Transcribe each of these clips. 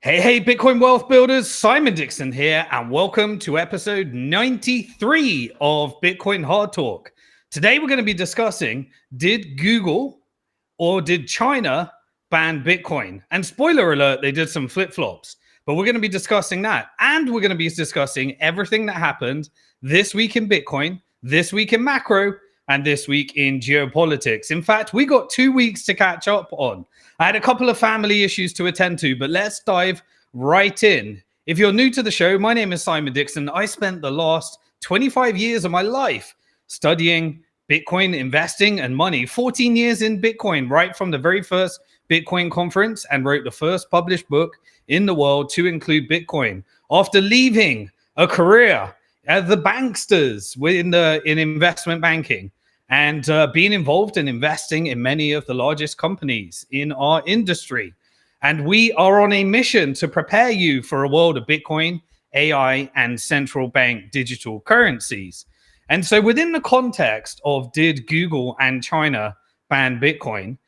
Hey, Bitcoin wealth builders, Simon Dixon here, and welcome to episode 93 of Bitcoin Hard Talk. Today, we're going to be discussing, did Google or did China ban Bitcoin? And spoiler alert, they did some flip-flops, but we're going to be discussing that. And we're going to be discussing everything that happened this week in Bitcoin, this week in macro, and this week in geopolitics. In fact, we got 2 weeks to catch up on. I had a couple of family issues to attend to, but let's dive right in. If you're new to the show, my name is Simon Dixon. I spent the last 25 years of my life studying Bitcoin investing and money, 14 years in Bitcoin, right from the very first Bitcoin conference, and wrote the first published book in the world to include Bitcoin. After leaving a career at the banksters in investment banking, and being involved in investing in many of the largest companies in our industry. And we are on a mission to prepare you for a world of Bitcoin, AI, and central bank digital currencies. And so within the context of did Google and China ban Bitcoin,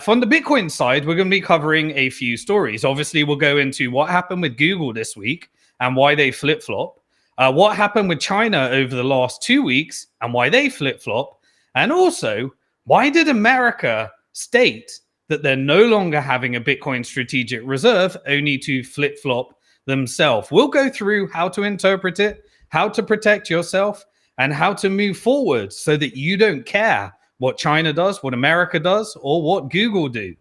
from the Bitcoin side, we're going to be covering a few stories. Obviously, we'll go into what happened with Google this week and why they flip-flop, what happened with China over the last 2 weeks and why they flip-flop, and also, why did America state that they're no longer having a Bitcoin strategic reserve, only to flip-flop themselves? We'll go through how to interpret it, how to protect yourself, and how to move forward so that you don't care what China does, what America does, or what Google do.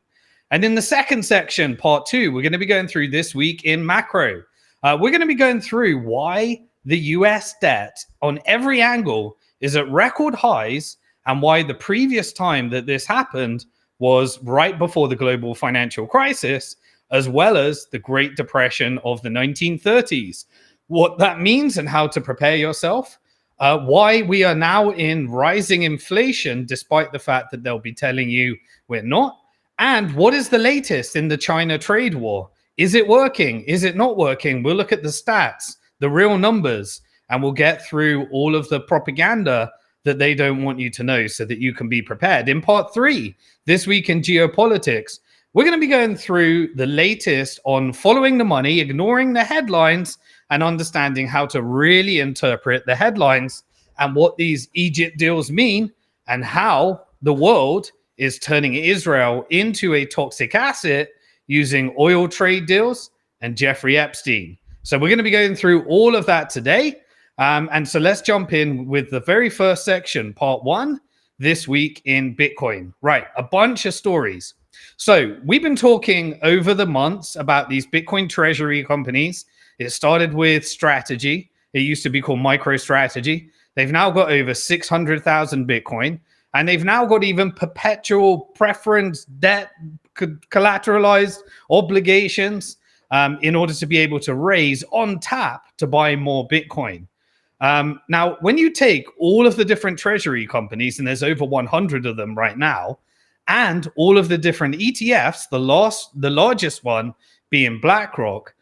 And in the second section, part 2, we're going to be going through this week in macro. We're going to be going through why the US debt on every angle is at record highs, and why the previous time that this happened was right before the global financial crisis, as well as the Great Depression of the 1930s. What that means and how to prepare yourself, why we are now in rising inflation, despite the fact that they'll be telling you we're not, and what is the latest in the China trade war? Is it working? Is it not working? We'll look at the stats, the real numbers, and we'll get through all of the propaganda that they don't want you to know so that you can be prepared. In part 3, this week in geopolitics, we're going to be going through the latest on following the money, ignoring the headlines, and understanding how to really interpret the headlines and what these Egypt deals mean, and how the world is turning Israel into a toxic asset using oil trade deals and Jeffrey Epstein. So we're going to be going through all of that today. And so let's jump in with the very first section, part 1, this week in Bitcoin. Right, a bunch of stories. So we've been talking over the months about these Bitcoin treasury companies. It started with Strategy. It used to be called MicroStrategy. They've now got over 600,000 Bitcoin, and they've now got even perpetual preference debt collateralized obligations in order to be able to raise on tap to buy more Bitcoin. Now, when you take all of the different treasury companies, and there's over 100 of them right now, and all of the different ETFs, the largest one being BlackRock,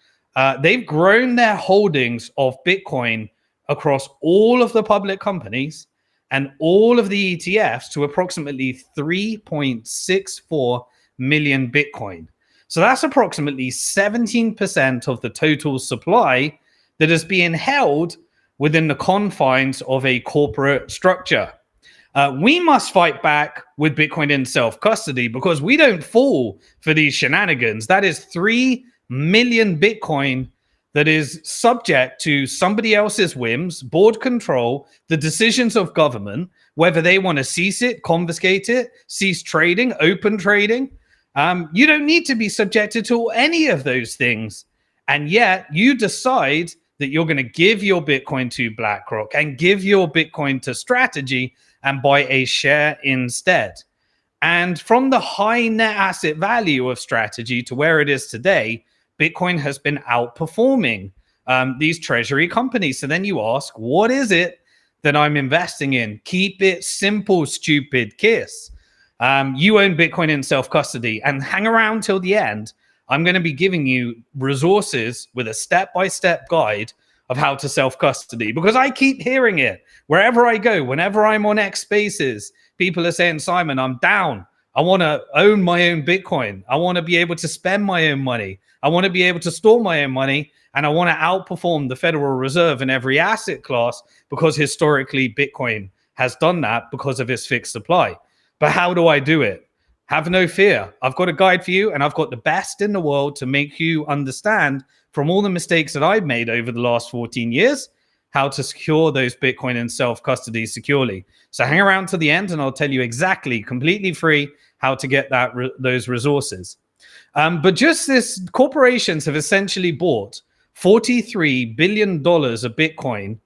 they've grown their holdings of Bitcoin across all of the public companies and all of the ETFs to approximately 3.64 million Bitcoin. So that's approximately 17% of the total supply that is being held within the confines of a corporate structure. We must fight back with Bitcoin in self-custody because we don't fall for these shenanigans. That is 3 million Bitcoin that is subject to somebody else's whims, board control, the decisions of government, whether they want to cease it, confiscate it, cease trading, open trading. You don't need to be subjected to any of those things. And yet you decide that you're going to give your Bitcoin to BlackRock and give your Bitcoin to Strategy and buy a share instead. And from the high net asset value of Strategy to where it is today, Bitcoin has been outperforming these treasury companies. So then you ask, what is it that I'm investing in? Keep it simple, stupid kiss. You own Bitcoin in self-custody, and hang around till the end. I'm going to be giving you resources with a step-by-step guide of how to self-custody, because I keep hearing it wherever I go. Whenever I'm on X Spaces, people are saying, Simon, I'm down. I want to own my own Bitcoin. I want to be able to spend my own money. I want to be able to store my own money. And I want to outperform the Federal Reserve in every asset class because historically Bitcoin has done that because of its fixed supply. But how do I do it? Have no fear. I've got a guide for you, and I've got the best in the world to make you understand from all the mistakes that I've made over the last 14 years, how to secure those Bitcoin and self-custody securely. So hang around to the end and I'll tell you exactly, completely free, how to get those resources. But just this, corporations have essentially bought $43 billion of Bitcoin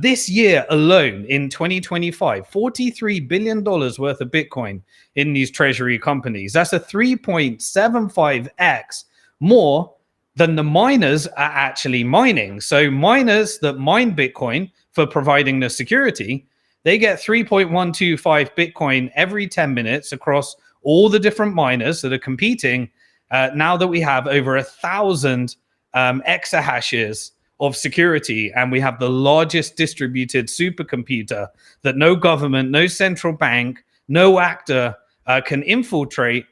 this year alone in 2025, $43 billion worth of Bitcoin in these treasury companies. That's a 3.75x more than the miners are actually mining. So miners that mine Bitcoin for providing the security, they get 3.125 Bitcoin every 10 minutes across all the different miners that are competing. Now that we have over 1,000 exahashes of security, and we have the largest distributed supercomputer that no government, no central bank, no actor can infiltrate,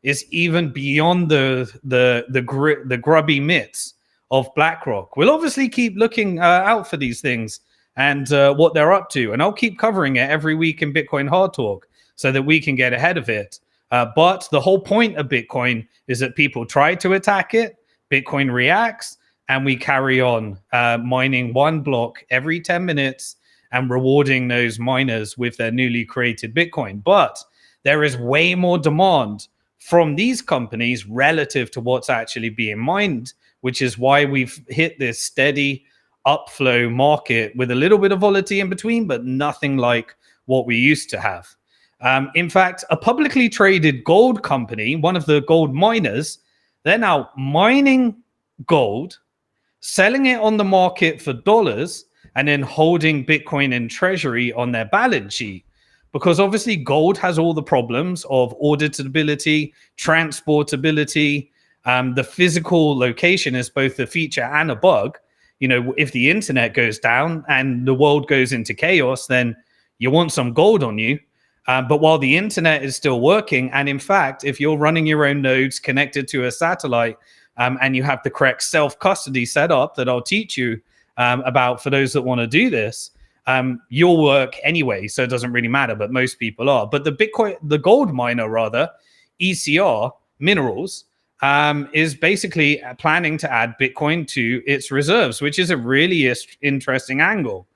is even beyond the grubby mitts of BlackRock. We'll obviously keep looking out for these things and what they're up to, and I'll keep covering it every week in Bitcoin Hard Talk so that we can get ahead of it. But the whole point of Bitcoin is that people try to attack it, Bitcoin reacts, and we carry on mining one block every 10 minutes and rewarding those miners with their newly created Bitcoin. But there is way more demand from these companies relative to what's actually being mined, which is why we've hit this steady upflow market with a little bit of volatility in between, but nothing like what we used to have. In fact, a publicly traded gold company, one of the gold miners, they're now mining gold, selling it on the market for dollars, and then holding Bitcoin in treasury on their balance sheet. Because obviously gold has all the problems of auditability, transportability. The physical location is both a feature and a bug. You know, if the internet goes down and the world goes into chaos, then you want some gold on you. But while the internet is still working, and in fact, if you're running your own nodes connected to a satellite, and you have the correct self-custody set up that I'll teach you about for those that want to do this, you'll work anyway, so it doesn't really matter, but most people are. But the gold miner, rather, ECR Minerals, is basically planning to add Bitcoin to its reserves, which is a really interesting angle.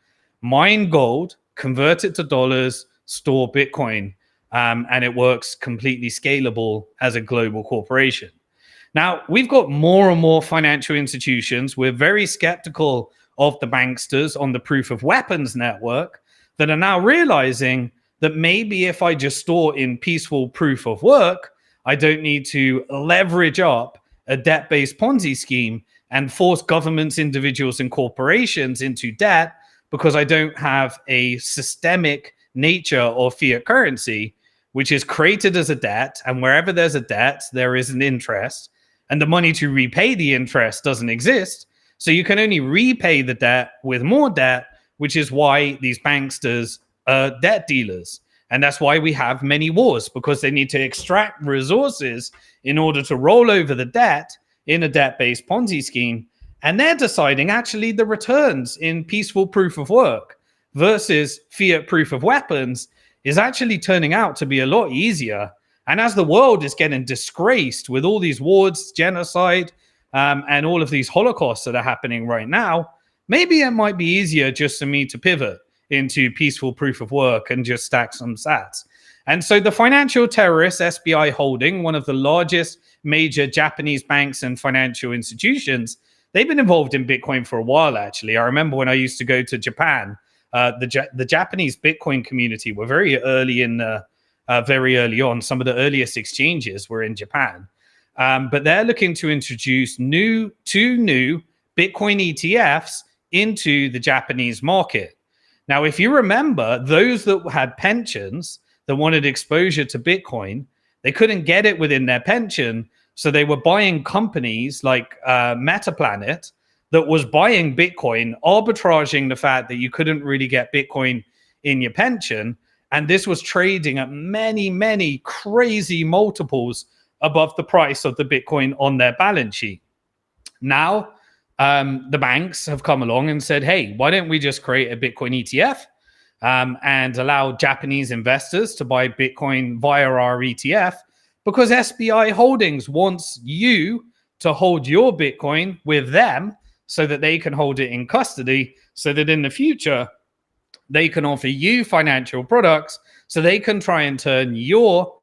Mine gold, convert it to dollars, store Bitcoin, and it works completely scalable as a global corporation. Now, we've got more and more financial institutions. We're very skeptical of the banksters on the proof of weapons network that are now realizing that maybe if I just store in peaceful proof of work, I don't need to leverage up a debt-based Ponzi scheme and force governments, individuals, and corporations into debt because I don't have a systemic nature of fiat currency, which is created as a debt. And wherever there's a debt, there is an interest. And the money to repay the interest doesn't exist. So you can only repay the debt with more debt, which is why these banksters are debt dealers. And that's why we have many wars, because they need to extract resources in order to roll over the debt in a debt-based Ponzi scheme. And they're deciding actually the returns in peaceful proof of work versus fiat proof of weapons is actually turning out to be a lot easier. And as the world is getting disgraced with all these wars, genocide, and all of these holocausts that are happening right now, maybe it might be easier just for me to pivot into peaceful proof of work and just stack some sats. And so the financial terrorist SBI Holding, one of the largest major Japanese banks and financial institutions, they've been involved in Bitcoin for a while, actually. I remember when I used to go to Japan, the Japanese Bitcoin community were very early on. Some of the earliest exchanges were in Japan. But they're looking to introduce two new Bitcoin ETFs into the Japanese market. Now, if you remember, those that had pensions that wanted exposure to Bitcoin, they couldn't get it within their pension. So they were buying companies like MetaPlanet that was buying Bitcoin, arbitraging the fact that you couldn't really get Bitcoin in your pension. And this was trading at many, many crazy multiples above the price of the Bitcoin on their balance sheet. Now, the banks have come along and said, hey, why don't we just create a Bitcoin ETF and allow Japanese investors to buy Bitcoin via our ETF? Because SBI Holdings wants you to hold your Bitcoin with them so that they can hold it in custody, so that in the future, they can offer you financial products so they can try and turn your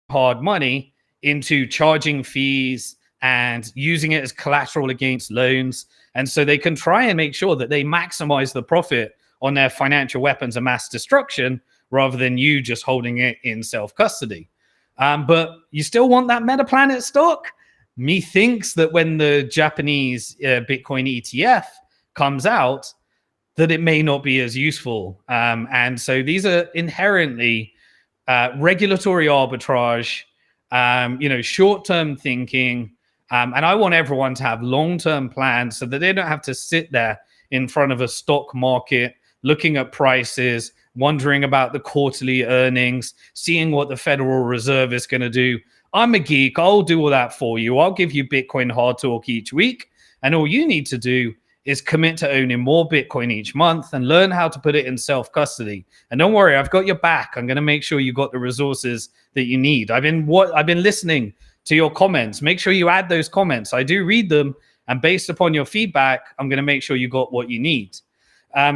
hard money into charging fees and using it as collateral against loans. And so they can try and make sure that they maximize the profit on their financial weapons of mass destruction rather than you just holding it in self-custody. But you still want that MetaPlanet stock? Methinks that when the Japanese Bitcoin ETF comes out, that it may not be as useful. And so these are inherently regulatory arbitrage, short-term thinking. And I want everyone to have long-term plans so that they don't have to sit there in front of a stock market, looking at prices, wondering about the quarterly earnings, seeing what the Federal Reserve is going to do. I'm a geek. I'll do all that for you. I'll give you Bitcoin Hard Talk each week. And all you need to do is commit to owning more Bitcoin each month and learn how to put it in self-custody. And don't worry, I've got your back. I'm going to make sure you got the resources that you need. I've been listening to your comments. Make sure you add those comments. I do read them. And based upon your feedback, I'm going to make sure you got what you need.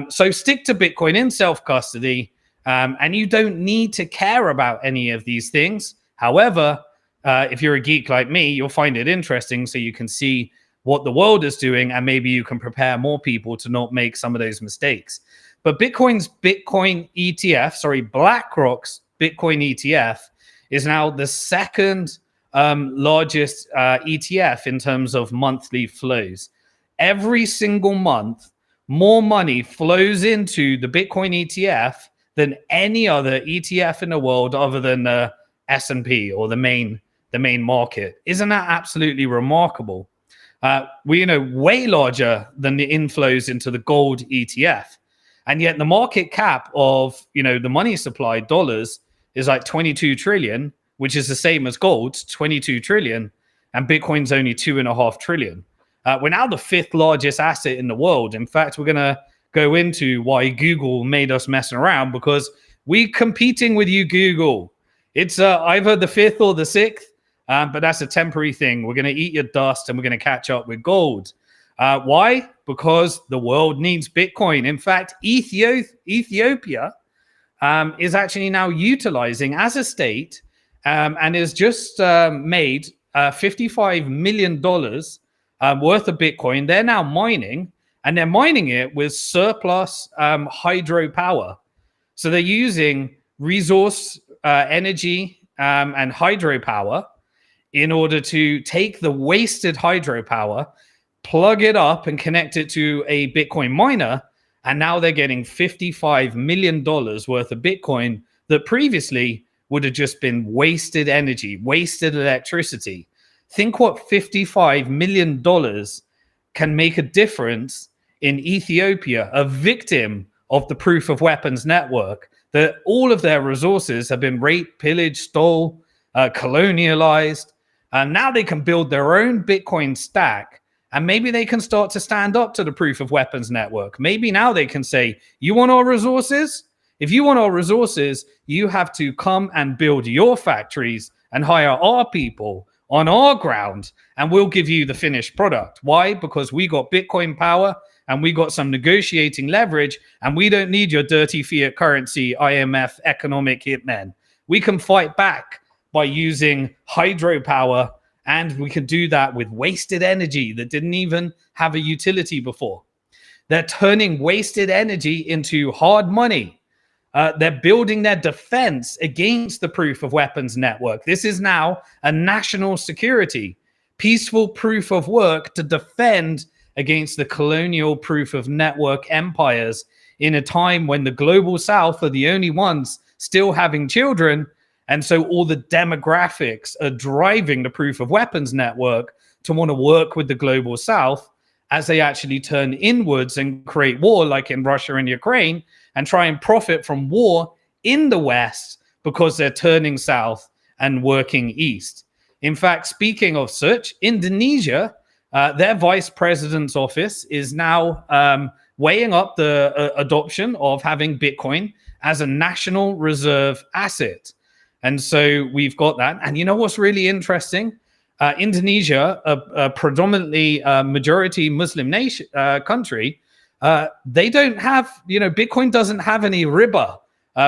So stick to Bitcoin in self-custody, and you don't need to care about any of these things. However, if you're a geek like me, you'll find it interesting so you can see what the world is doing, and maybe you can prepare more people to not make some of those mistakes. But BlackRock's Bitcoin ETF is now the second largest ETF in terms of monthly flows. Every single month, more money flows into the Bitcoin ETF than any other ETF in the world other than the S&P or the main market. Isn't that absolutely remarkable? We're way larger than the inflows into the gold ETF. And yet the market cap of the money supply dollars is like 22 trillion, which is the same as gold, 22 trillion, and Bitcoin's only 2.5 trillion. We're now the fifth largest asset in the world. In fact, we're going to go into why Google made us messing around, because we're competing with you, Google. It's either the fifth or the sixth, but that's a temporary thing. We're going to eat your dust and we're going to catch up with gold. Why? Because the world needs Bitcoin. In fact, Ethiopia is actually now utilizing as a state and has just made $55 million worth of Bitcoin. They're now mining, and they're mining it with surplus hydropower. So they're using resource energy and hydropower in order to take the wasted hydropower, plug it up and connect it to a Bitcoin miner. And now they're getting $55 million worth of Bitcoin that previously would have just been wasted energy, wasted electricity. Think what $55 million can make a difference in Ethiopia, a victim of the proof of weapons network, that all of their resources have been raped, pillaged, stole, colonialized. And now they can build their own Bitcoin stack. And maybe they can start to stand up to the proof of weapons network. Maybe now they can say, you want our resources? If you want our resources, you have to come and build your factories and hire our people on our ground, and we'll give you the finished product. Why? Because we got Bitcoin power and we got some negotiating leverage, and we don't need your dirty fiat currency, IMF economic hitmen. We can fight back by using hydropower, and we can do that with wasted energy that didn't even have a utility before. They're turning wasted energy into hard money. They're building their defense against the proof of weapons network. This is now a national security, peaceful proof of work to defend against the colonial proof of network empires in a time when the global south are the only ones still having children. And so all the demographics are driving the proof of weapons network to want to work with the global south as they actually turn inwards and create war, like in Russia and Ukraine. and try and profit from war in the West because they're turning south and working east. In fact, speaking of such, Indonesia, their vice president's office is now weighing up the adoption of having Bitcoin as a national reserve asset. And so we've got that. And you know what's really interesting? Indonesia, a predominantly majority Muslim nation country, they don't have, Bitcoin doesn't have any riba,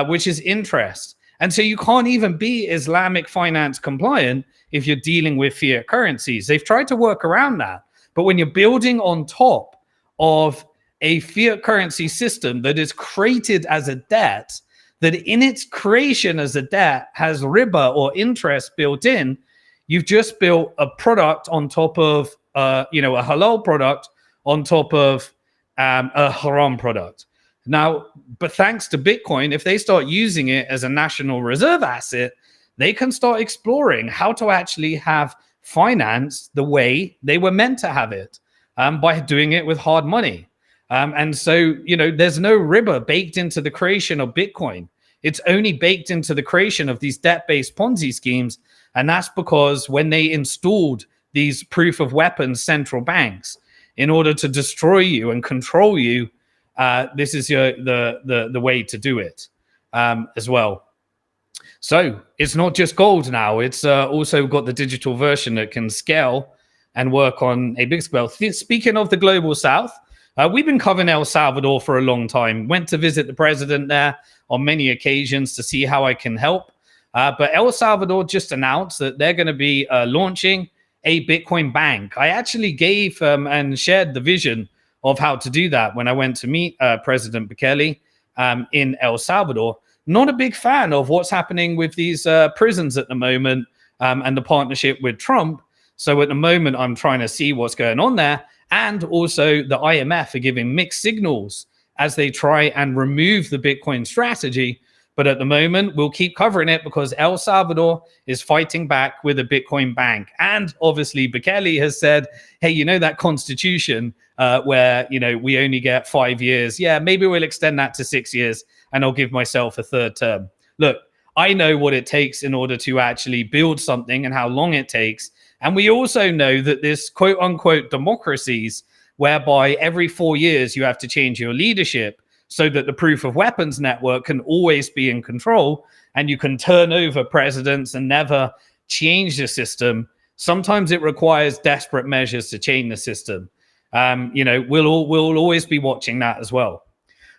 which is interest. And so you can't even be Islamic finance compliant if you're dealing with fiat currencies. They've tried to work around that. But when you're building on top of a fiat currency system that is created as a debt, that in its creation as a debt has riba or interest built in, you've just built a product on top of, a halal product on top of a haram product. Now, but thanks to Bitcoin, if they start using it as a national reserve asset, they can start exploring how to actually have finance the way they were meant to have it, by doing it with hard money. And so, there's no riba baked into the creation of Bitcoin. It's only baked into the creation of these debt-based Ponzi schemes. And that's because when they installed these proof of weapons central banks in order to destroy you and control you, this is the way to do it as well. So it's not just gold now. It's also got the digital version that can scale and work on a big scale. Speaking of the global south, we've been covering El Salvador for a long time. Went to visit the president there on many occasions to see how I can help. But El Salvador just announced that they're going to be launching a Bitcoin bank. I actually gave and shared the vision of how to do that when I went to meet President Bukele in El Salvador. Not a big fan of what's happening with these prisons at the moment and the partnership with Trump. So at the moment, I'm trying to see what's going on there. And also the IMF are giving mixed signals as they try and remove the Bitcoin strategy. But at the moment, we'll keep covering it because El Salvador is fighting back with a Bitcoin bank. And obviously, Bukele has said, hey, that constitution where, we only get 5 years. Yeah, maybe we'll extend that to 6 years and I'll give myself a third term. Look, I know what it takes in order to actually build something and how long it takes. And we also know that this quote unquote democracies whereby every 4 years you have to change your leadership so that the proof of weapons network can always be in control and you can turn over presidents and never change the system. Sometimes it requires desperate measures to change the system. We'll always be watching that as well.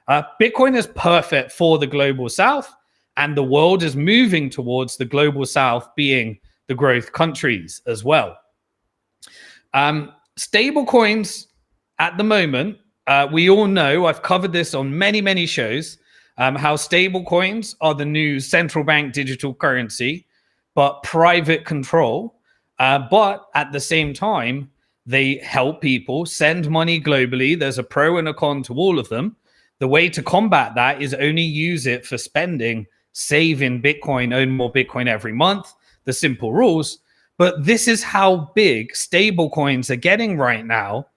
Bitcoin is perfect for the global south, and the world is moving towards the global south being the growth countries as well. Stable coins at the moment, we all know, I've covered this on many, many shows, how stable coins are the new central bank digital currency, but private control. But at the same time, they help people send money globally. There's a pro and a con to all of them. The way to combat that is only use it for spending, save in Bitcoin, own more Bitcoin every month, the simple rules. But this is how big stable coins are getting right now,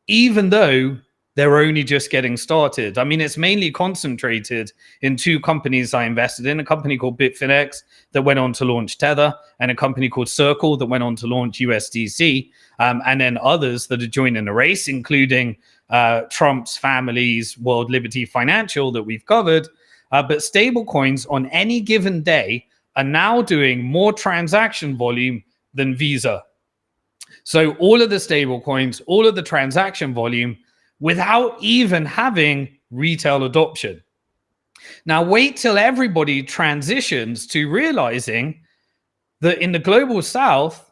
even though they're only just getting started. I mean, it's mainly concentrated in two companies I invested in, a company called Bitfinex that went on to launch Tether and a company called Circle that went on to launch USDC, and then others that are joining the race, including Trump's family's World Liberty Financial that we've covered. But stable coins on any given day are now doing more transaction volume than Visa. So all of the stable coins, all of the transaction volume without even having retail adoption. Now wait till everybody transitions to realizing that in the global south,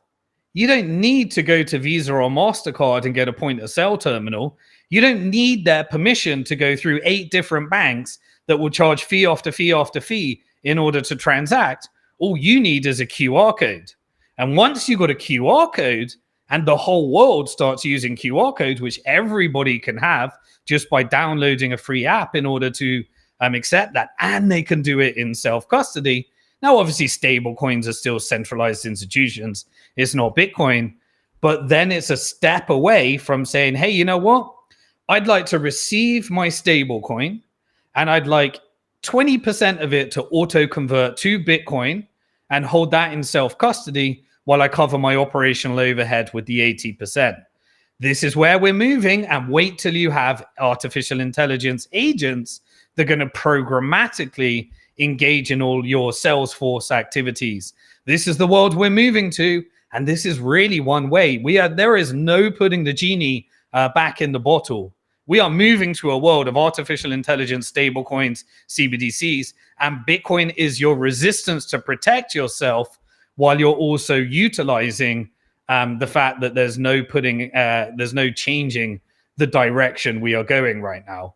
you don't need to go to Visa or MasterCard and get a point of sale terminal. You don't need their permission to go through 8 different banks that will charge fee after fee after fee in order to transact. All you need is a QR code. And once you've got a QR code and the whole world starts using QR codes, which everybody can have just by downloading a free app in order to accept that, and they can do it in self-custody. Now, obviously, stable coins are still centralized institutions. It's not Bitcoin. But then it's a step away from saying, hey, you know what? I'd like to receive my stable coin and I'd like 20% of it to auto convert to Bitcoin and hold that in self custody while I cover my operational overhead with the 80%. This is where we're moving, and wait till you have artificial intelligence agents that are going to programmatically engage in all your Salesforce activities. This is the world we're moving to, and this is really one way. There is no putting the genie back in the bottle. We are moving to a world of artificial intelligence, stablecoins, CBDCs, and Bitcoin is your resistance to protect yourself while you're also utilizing the fact that there's no changing the direction we are going right now.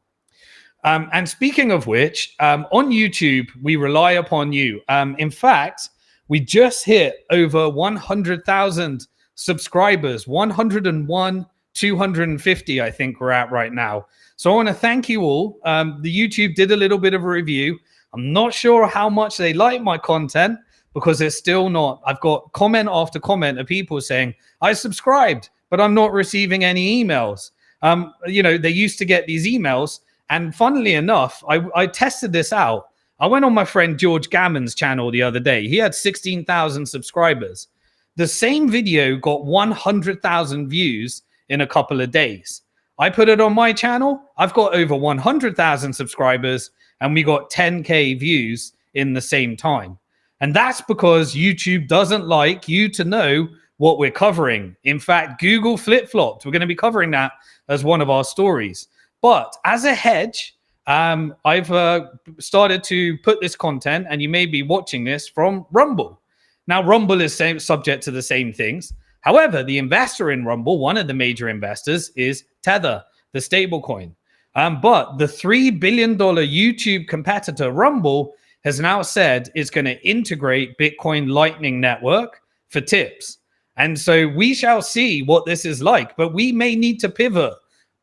And speaking of which, on YouTube, we rely upon you. In fact, we just hit over 100,000 subscribers, 101, 250, I think we're at right now. So I want to thank you all. The YouTube did a little bit of a review. I'm not sure how much they like my content because it's still not. I've got comment after comment of people saying, I subscribed, but I'm not receiving any emails. They used to get these emails. And funnily enough, I tested this out. I went on my friend George Gammon's channel the other day. He had 16,000 subscribers. The same video got 100,000 views in a couple of days. I put it on my channel. I've got over 100,000 subscribers, and we got 10K views in the same time. And that's because YouTube doesn't like you to know what we're covering. In fact, Google flip-flopped. We're going to be covering that as one of our stories. But as a hedge, I've started to put this content, and you may be watching this from Rumble. Now, Rumble is subject to the same things. However, the investor in Rumble, one of the major investors, is Tether, the stablecoin. But the $3 billion YouTube competitor, Rumble, has now said it's going to integrate Bitcoin Lightning Network for tips. And so we shall see what this is like, but we may need to pivot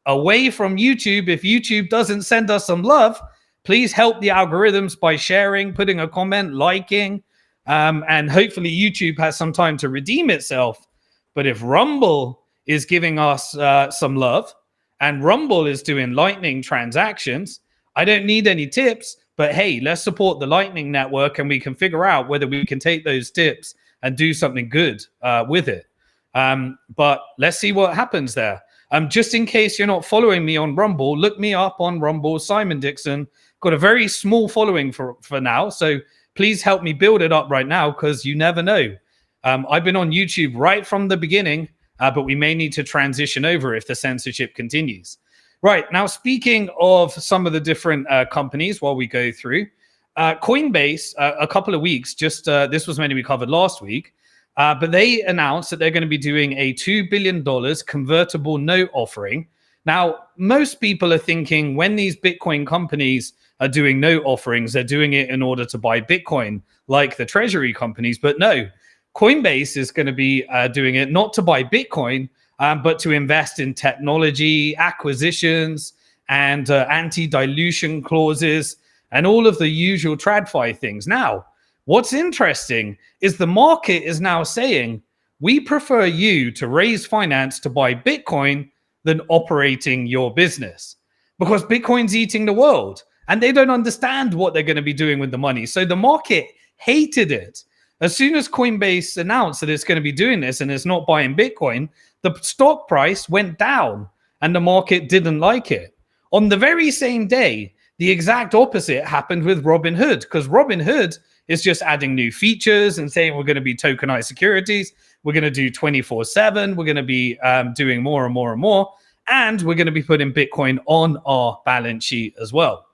away from YouTube. If YouTube doesn't send us some love, please help the algorithms by sharing, putting a comment, liking, and hopefully YouTube has some time to redeem itself. But if Rumble is giving us some love and Rumble is doing Lightning transactions, I don't need any tips, but hey, let's support the Lightning Network and we can figure out whether we can take those tips and do something good with it. But let's see what happens there. Just in case you're not following me on Rumble, look me up on Rumble, Simon Dixon. Got a very small following for now, so please help me build it up right now because you never know. I've been on YouTube right from the beginning, but we may need to transition over if the censorship continues. Right, now speaking of some of the different companies while we go through, Coinbase, a couple of weeks, this was meant to be covered last week, but they announced that they're going to be doing a $2 billion convertible note offering. Now, most people are thinking when these Bitcoin companies are doing note offerings, they're doing it in order to buy Bitcoin like the Treasury companies, but no. Coinbase is going to be doing it not to buy Bitcoin, but to invest in technology, acquisitions, and anti-dilution clauses, and all of the usual TradFi things. Now, what's interesting is the market is now saying, we prefer you to raise finance to buy Bitcoin than operating your business because Bitcoin's eating the world and they don't understand what they're going to be doing with the money. So the market hated it. As soon as Coinbase announced that it's going to be doing this and it's not buying Bitcoin, the stock price went down and the market didn't like it. On the very same day, the exact opposite happened with Robinhood because Robinhood is just adding new features and saying we're going to be tokenized securities. We're going to do 24/7. We're going to be doing more and more and more. And we're going to be putting Bitcoin on our balance sheet as well.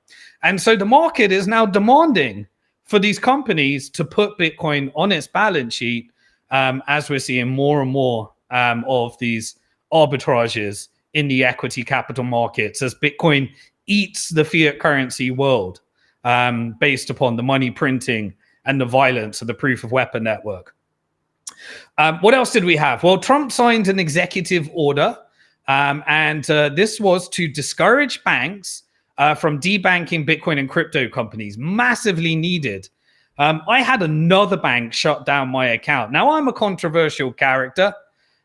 And so the market is now demanding for these companies to put Bitcoin on its balance sheet as we're seeing more and more of these arbitrages in the equity capital markets as Bitcoin eats the fiat currency world based upon the money printing and the violence of the proof of weapon network. What else did we have? Well, Trump signed an executive order, and this was to discourage banks from debanking Bitcoin and crypto companies. Massively needed. I had another bank shut down my account. Now, I'm a controversial character.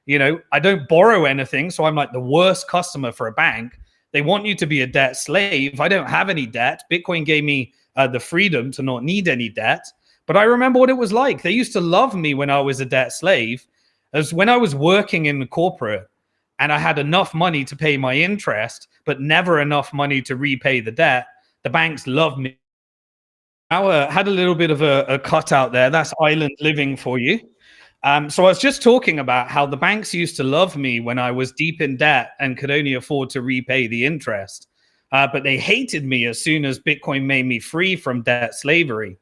You know, I don't borrow anything, so I'm like the worst customer for a bank. They want you to be a debt slave. I don't have any debt. Bitcoin gave me the freedom to not need any debt. But I remember what it was like. They used to love me when I was a debt slave, as when I was working in the corporate and I had enough money to pay my interest, but never enough money to repay the debt. The banks loved me. I had a little bit of a cutout there. That's island living for you. So I was just talking about how the banks used to love me when I was deep in debt and could only afford to repay the interest. But they hated me as soon as Bitcoin made me free from debt slavery.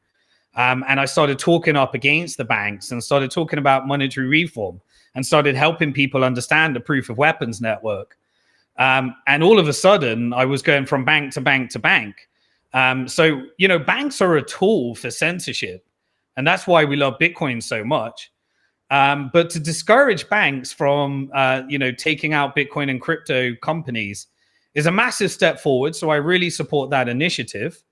And I started talking up against the banks and started talking about monetary reform and started helping people understand the proof of weapons network. And all of a sudden, I was going from bank to bank to bank. So, you know, banks are a tool for censorship. And that's why we love Bitcoin so much. But to discourage banks from, you know, taking out Bitcoin and crypto companies is a massive step forward. So I really support that initiative.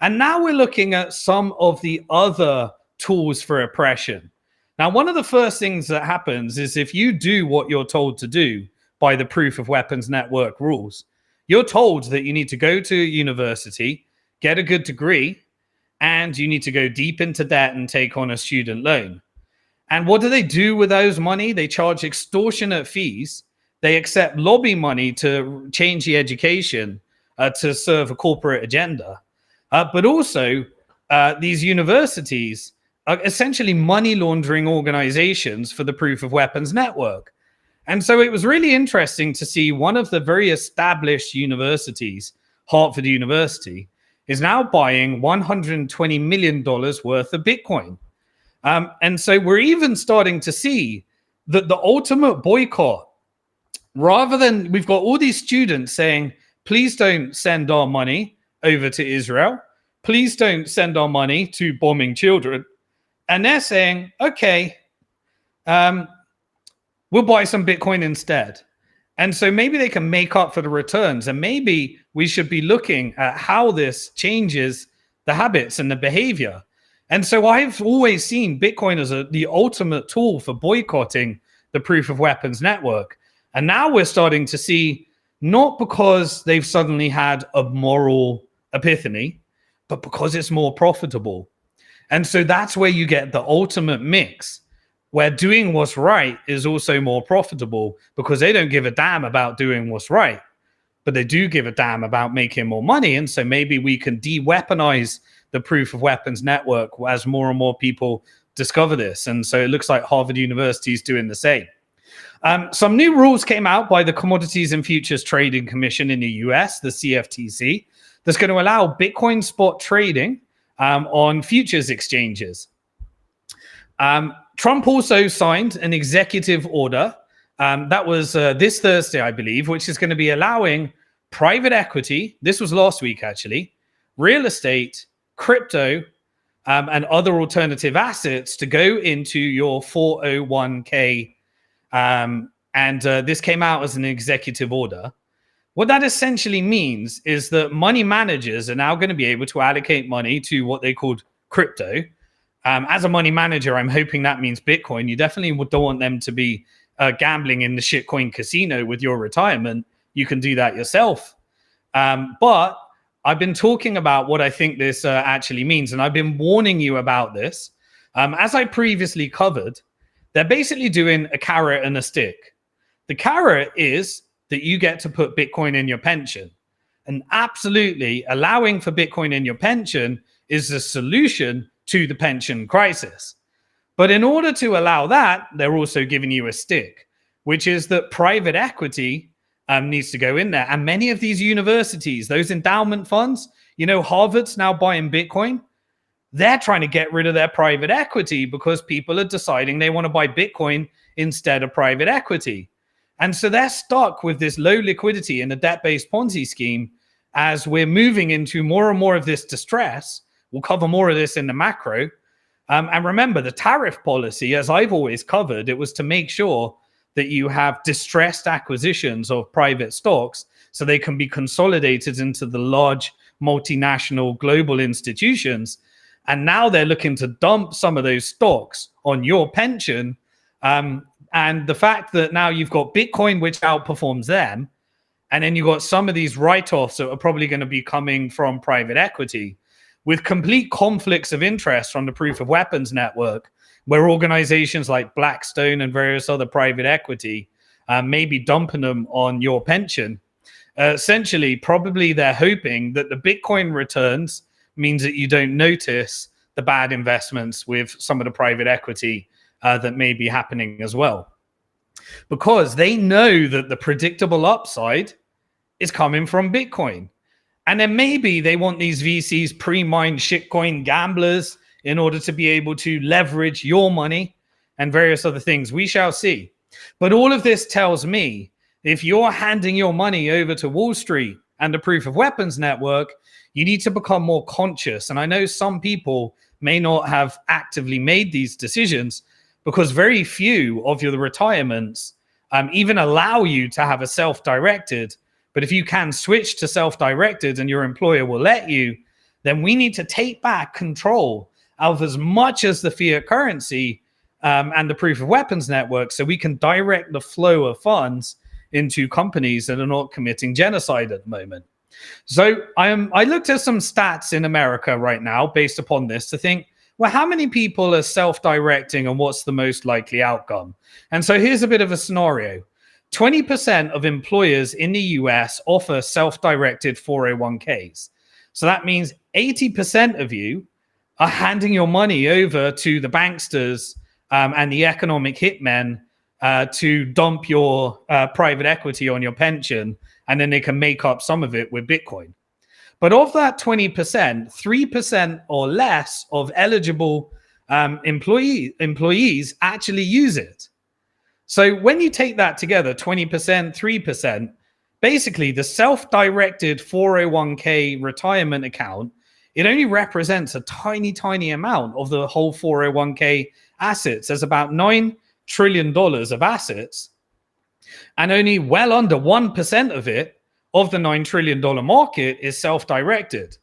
And now we're looking at some of the other tools for oppression. Now, one of the first things that happens is if you do what you're told to do by the proof of weapons network rules, you're told that you need to go to university, get a good degree, and you need to go deep into debt and take on a student loan. And what do they do with those money? They charge extortionate fees. They accept lobby money to change the education to serve a corporate agenda. But also, these universities are essentially money laundering organizations for the proof of weapons network. And so it was really interesting to see one of the very established universities, Harvard University, is now buying $120 million worth of Bitcoin. And so we're even starting to see that the ultimate boycott, rather than we've got all these students saying, please don't send our money over to Israel. Please don't send our money to bombing children. And they're saying, okay, we'll buy some Bitcoin instead. And so maybe they can make up for the returns. And maybe we should be looking at how this changes the habits and the behavior. And so I've always seen Bitcoin as the ultimate tool for boycotting the proof of weapons network. And now we're starting to see, not because they've suddenly had a moral epiphany, but because it's more profitable. And so that's where you get the ultimate mix, where doing what's right is also more profitable because they don't give a damn about doing what's right, but they do give a damn about making more money. And so maybe we can de-weaponize the proof of weapons network as more and more people discover this. And so it looks like Harvard University is doing the same. Some new rules came out by the Commodities and Futures Trading Commission in the US, the CFTC, that's going to allow Bitcoin spot trading on futures exchanges. Trump also signed an executive order that was this Thursday, I believe, which is going to be allowing private equity, this was last week actually, real estate, crypto, and other alternative assets to go into your 401k. And this came out as an executive order. What that essentially means is that money managers are now going to be able to allocate money to what they called crypto. As a money manager, I'm hoping that means Bitcoin. You definitely don't want them to be gambling in the shitcoin casino with your retirement. You can do that yourself. But I've been talking about what I think this actually means, and I've been warning you about this. As I previously covered, they're basically doing a carrot and a stick. The carrot is that you get to put Bitcoin in your pension. And absolutely allowing for Bitcoin in your pension is the solution to the pension crisis. But in order to allow that, they're also giving you a stick, which is that private equity needs to go in there. And many of these universities, those endowment funds, you know, Harvard's now buying Bitcoin. They're trying to get rid of their private equity because people are deciding they want to buy Bitcoin instead of private equity. And so they're stuck with this low liquidity in a debt-based Ponzi scheme as we're moving into more and more of this distress. We'll cover more of this in the macro. And remember, the tariff policy, as I've always covered, it was to make sure that you have distressed acquisitions of private stocks so they can be consolidated into the large multinational global institutions. And now they're looking to dump some of those stocks on your pension. And the fact that now you've got Bitcoin, which outperforms them, And then you got some of these write-offs that are probably going to be coming from private equity with complete conflicts of interest from the proof of weapons network, where organizations like Blackstone and various other private equity may be dumping them on your pension. Essentially, probably they're hoping that the Bitcoin returns means that you don't notice the bad investments with some of the private equity that may be happening as well. Because they know that the predictable upside is coming from Bitcoin. And then maybe they want these VCs pre-mined shitcoin gamblers in order to be able to leverage your money and various other things. We shall see. But all of this tells me if you're handing your money over to Wall Street and the proof of weapons network, you need to become more conscious. And I know some people may not have actively made these decisions because very few of your retirements even allow you to have a self-directed. But if you can switch to self-directed and your employer will let you, then we need to take back control of as much as the fiat currency and the proof of weapons network so we can direct the flow of funds into companies that are not committing genocide at the moment. So I looked at some stats in America right now based upon this to think, well, how many people are self-directing and what's the most likely outcome? And so here's a bit of a scenario. 20% of employers in the US offer self-directed 401ks. So that means 80% of you are handing your money over to the banksters and the economic hitmen to dump your private equity on your pension, and then they can make up some of it with Bitcoin. But of that 20%, 3% or less of eligible employees actually use it. So when you take that together, 20%, 3%, basically the self-directed 401k retirement account, it only represents a tiny, tiny amount of the whole 401k assets. There's about $9 trillion of assets, and only well under 1% of it, of the $9 trillion market, is self-directed.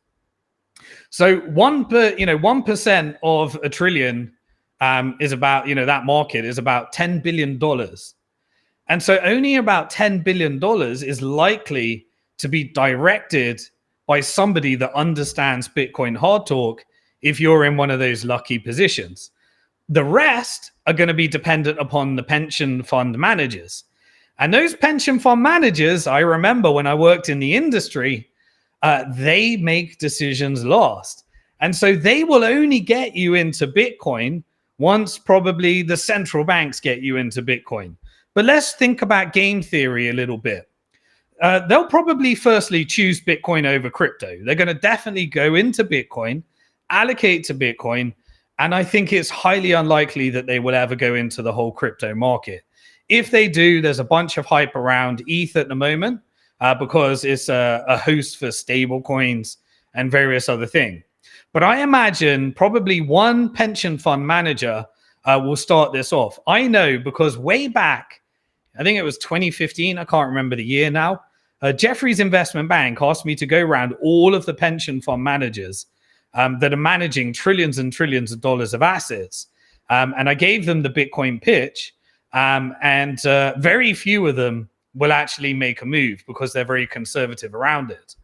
So 1% of a trillion is about, that market is about $10 billion. And so only about $10 billion is likely to be directed by somebody that understands Bitcoin hard talk if you're in one of those lucky positions. The rest are going to be dependent upon the pension fund managers. And those pension fund managers, I remember when I worked in the industry, they make decisions last. And so they will only get you into Bitcoin once probably the central banks get you into Bitcoin. But let's think about game theory a little bit. They'll probably firstly choose Bitcoin over crypto. They're going to definitely go into Bitcoin, allocate to Bitcoin, and I think it's highly unlikely that they will ever go into the whole crypto market. If they do, there's a bunch of hype around ETH at the moment because it's a host for stablecoins and various other things. But I imagine probably one pension fund manager will start this off. I know because way back, I think it was 2015, I can't remember the year now, Jefferies Investment Bank asked me to go around all of the pension fund managers that are managing trillions and trillions of dollars of assets. And I gave them the Bitcoin pitch, and very few of them will actually make a move because they're very conservative around it.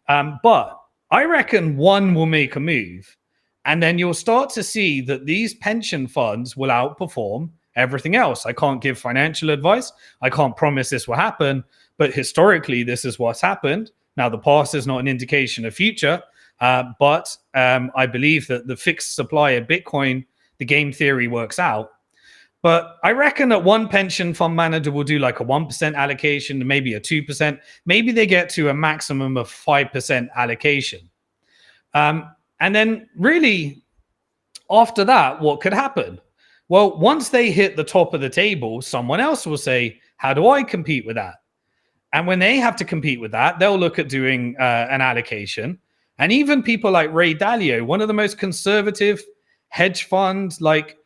But I reckon one will make a move, and then you'll start to see that these pension funds will outperform everything else. I can't give financial advice. I can't promise this will happen, but historically, this is what's happened. Now, the past is not an indication of future, but I believe that the fixed supply of Bitcoin, the game theory works out. But I reckon that one pension fund manager will do like a 1% allocation, maybe a 2%. Maybe they get to a maximum of 5% allocation. And then really, after that, what could happen? Well, once they hit the top of the table, someone else will say, how do I compete with that? And when they have to compete with that, they'll look at doing an allocation. And even people like Ray Dalio, one of the most conservative hedge funds, like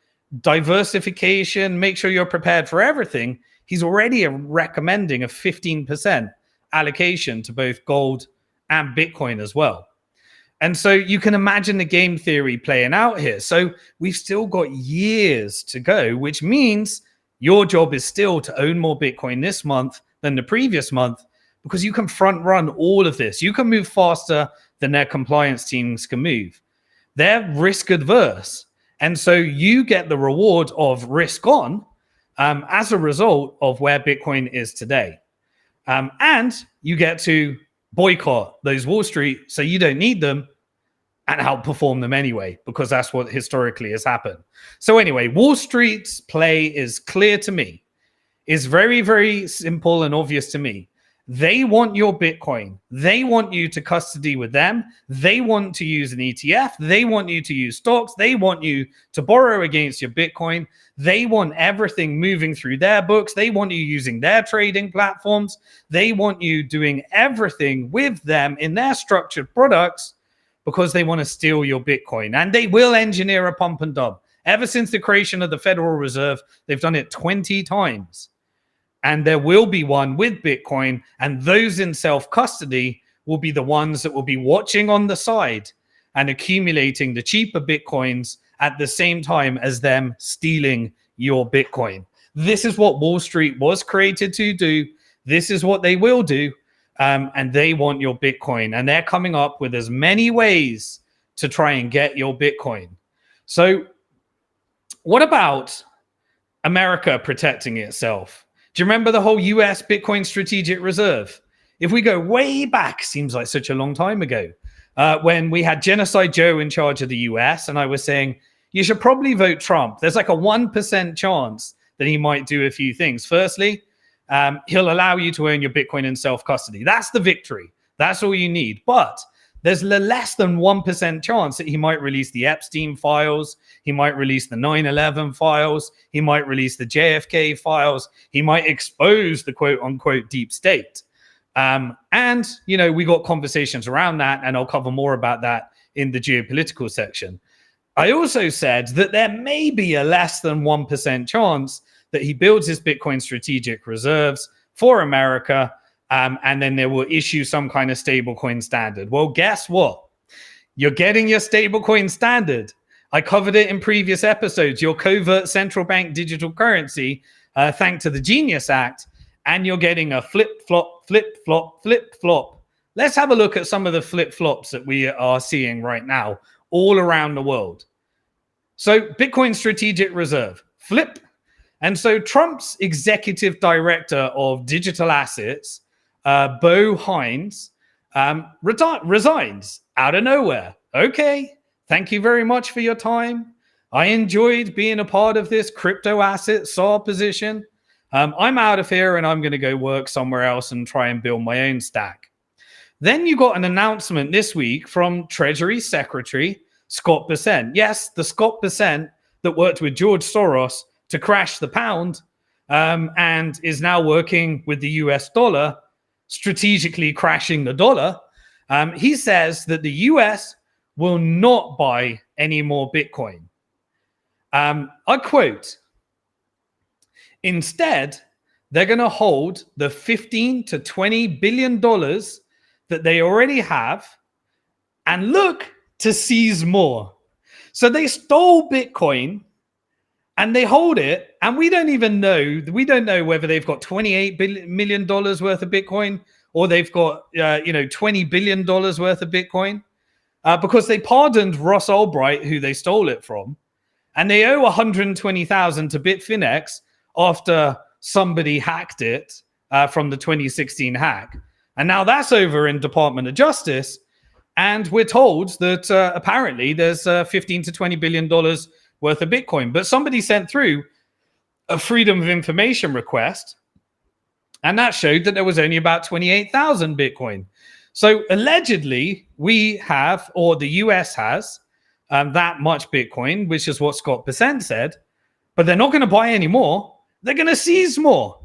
diversification, make sure you're prepared for everything. He's already recommending a 15% allocation to both gold and Bitcoin as well. And so you can imagine the game theory playing out here. So we've still got years to go, which means your job is still to own more Bitcoin this month than the previous month. because you can front run all of this. You can move faster than their compliance teams can move. They're risk adverse. And so you get the reward of risk on as a result of where Bitcoin is today. And you get to boycott those Wall Street so you don't need them and outperform them anyway, because that's what historically has happened. So anyway, Wall Street's play is clear to me. It's very, very simple and obvious to me. They want your Bitcoin. They want you to custody with them. They want to use an ETF. They want you to use stocks. They want you to borrow against your Bitcoin. They want everything moving through their books. They want you using their trading platforms. They want you doing everything with them in their structured products because they want to steal your Bitcoin. And they will engineer a pump and dump. Ever since the creation of the Federal Reserve, they've done it 20 times. And there will be one with Bitcoin, and those in self-custody will be the ones that will be watching on the side and accumulating the cheaper Bitcoins at the same time as them stealing your Bitcoin. This is what Wall Street was created to do. This is what they will do. And they want your Bitcoin. And they're coming up with as many ways to try and get your Bitcoin. So what about America protecting itself? Do you remember the whole US Bitcoin Strategic Reserve? If we go way back, seems like such a long time ago, when we had Genocide Joe in charge of the US, and I was saying, you should probably vote Trump. There's like a 1% chance that he might do a few things. Firstly, he'll allow you to own your Bitcoin in self-custody. That's the victory. That's all you need. But there's less than 1% chance that he might release the Epstein files. He might release the 9/11 files. He might release the JFK files. He might expose the quote unquote deep state. And, you know, we got conversations around that, and I'll cover more about that in the geopolitical section. I also said that there may be a less than 1% chance that he builds his Bitcoin strategic reserves for America, and then they will issue some kind of stablecoin standard. Well, guess what? You're getting your stablecoin standard. I covered it in previous episodes, your covert central bank digital currency, thanks to the Genius Act, and you're getting a flip-flop, flip-flop, flip-flop. Let's have a look at some of the flip-flops that we are seeing right now all around the world. So Bitcoin Strategic Reserve, flip. And so Trump's executive director of digital assets, Bo Hines, resigns out of nowhere. Okay, thank you very much for your time. I enjoyed being a part of this crypto asset SAR position. I'm out of here and I'm going to go work somewhere else and try and build my own stack. Then you got an announcement this week from Treasury Secretary Scott Bessent. Yes, the Scott Bessent that worked with George Soros to crash the pound and is now working with the US dollar, strategically crashing the dollar. He says that the US will not buy any more Bitcoin. I quote, instead, they're going to hold the $15 to $20 billion that they already have and look to seize more. So they stole Bitcoin and they hold it, and we don't even know. We don't know whether they've got $28 million worth of Bitcoin or they've got $20 billion worth of Bitcoin, because they pardoned Ross Ulbright, who they stole it from, and they owe $120,000 to Bitfinex after somebody hacked it from the 2016 hack, and now that's over in Department of Justice. And we're told that apparently there's $15 to $20 billion worth of Bitcoin. But somebody sent through a Freedom of Information request, and that showed that there was only about 28,000 Bitcoin. So allegedly we have, or the US has, that much Bitcoin, which is what Scott Bessent said, but they're not going to buy any more. They're going to seize more.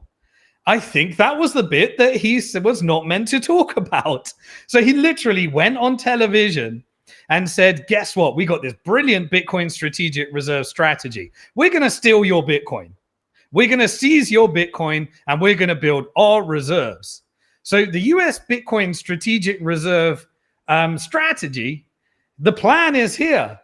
I think that was the bit that he was not meant to talk about. So he literally went on television and said, guess what? We got this brilliant Bitcoin strategic reserve strategy. We're going to steal your Bitcoin. We're going to seize your Bitcoin and we're going to build our reserves. So the US Bitcoin strategic reserve strategy, the plan is here.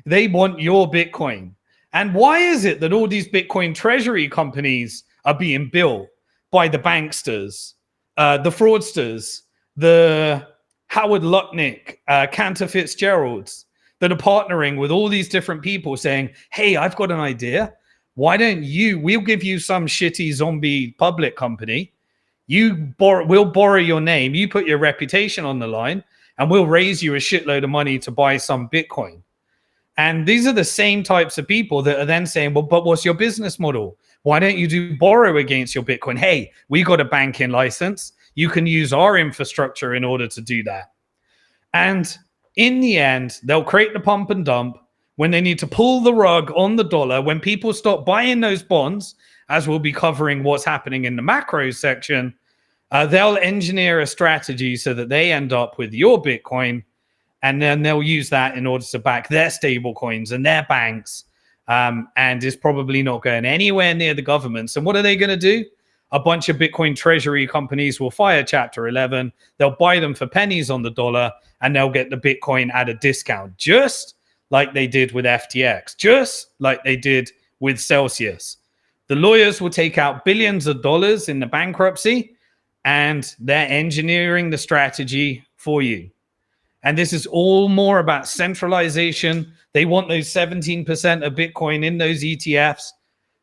They want your Bitcoin. And why is it that all these Bitcoin treasury companies are being built by the banksters the fraudsters, the Howard Lutnick, Cantor Fitzgeralds, that are partnering with all these different people saying, hey, I've got an idea. Why don't we'll give you some shitty zombie public company. We'll borrow your name. You put your reputation on the line and we'll raise you a shitload of money to buy some Bitcoin. And these are the same types of people that are then saying, well, but what's your business model? Why don't you do borrow against your Bitcoin? Hey, we got a banking license. You can use our infrastructure in order to do that. And in the end, they'll create the pump and dump when they need to pull the rug on the dollar. When people stop buying those bonds, as we'll be covering what's happening in the macro section, they'll engineer a strategy so that they end up with your Bitcoin, and then they'll use that in order to back their stable coins and their banks, and is probably not going anywhere near the governments. And what are they going to do? A bunch of Bitcoin treasury companies will fire Chapter 11. They'll buy them for pennies on the dollar, and they'll get the Bitcoin at a discount, just like they did with FTX, just like they did with Celsius. The lawyers will take out billions of dollars in the bankruptcy, and they're engineering the strategy for you. And this is all more about centralization. They want those 17% of Bitcoin in those ETFs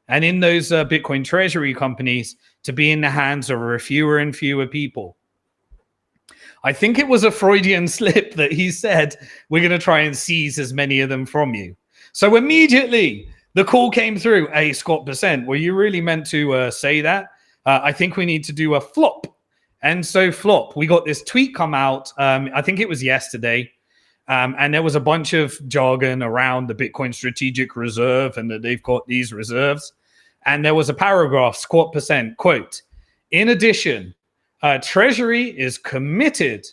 and in those Bitcoin treasury companies to be in the hands of fewer and fewer people. I think it was a Freudian slip that he said, we're going to try and seize as many of them from you. So immediately the call came through. Hey, Scott Bessent, were you really meant to say that? I think we need to do a flop. And so flop, we got this tweet come out. I think it was yesterday. And there was a bunch of jargon around the Bitcoin Strategic Reserve and that they've got these reserves. And there was a paragraph, Scott Bessent, quote, in addition, Treasury is committed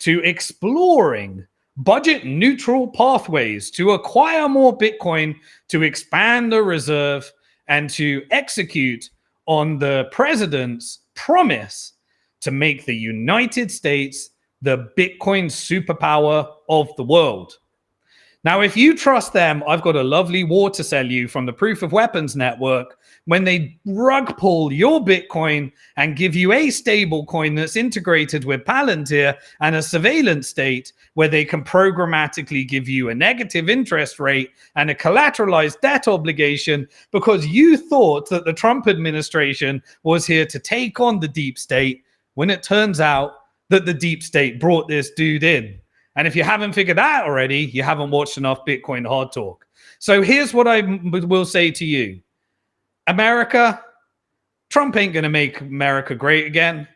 to exploring budget-neutral pathways to acquire more Bitcoin, to expand the reserve, and to execute on the president's promise to make the United States the Bitcoin superpower of the world. Now, if you trust them, I've got a lovely war to sell you from the Proof of Weapons Network. When they rug pull your Bitcoin and give you a stable coin that's integrated with Palantir and a surveillance state where they can programmatically give you a negative interest rate and a collateralized debt obligation because you thought that the Trump administration was here to take on the deep state, when it turns out that the deep state brought this dude in. And if you haven't figured that already, you haven't watched enough Bitcoin Hard Talk. So here's what I will say to you. America, Trump ain't going to make America great again.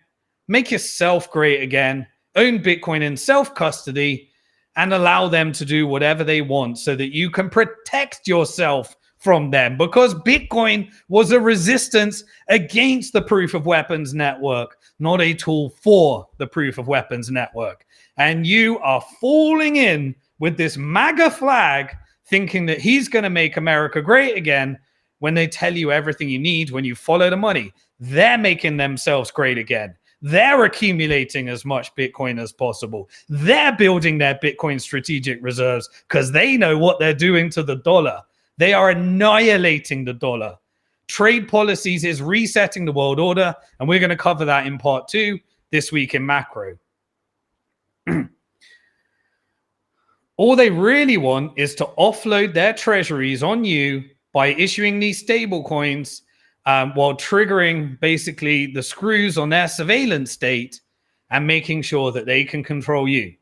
Make yourself great again. Own Bitcoin in self-custody and allow them to do whatever they want so that you can protect yourself from them, because Bitcoin was a resistance against the Proof of Weapons Network, not a tool for the Proof of Weapons Network. And you are falling in with this MAGA flag thinking that he's going to make America great again when they tell you everything you need when you follow the money. They're making themselves great again. They're accumulating as much Bitcoin as possible. They're building their Bitcoin strategic reserves because they know what they're doing to the dollar. They are annihilating the dollar. Trade policies is resetting the world order, and we're going to cover that in part 2 this week in macro. All they really want is to offload their treasuries on you by issuing these stable coins while triggering basically the screws on their surveillance state and making sure that they can control you.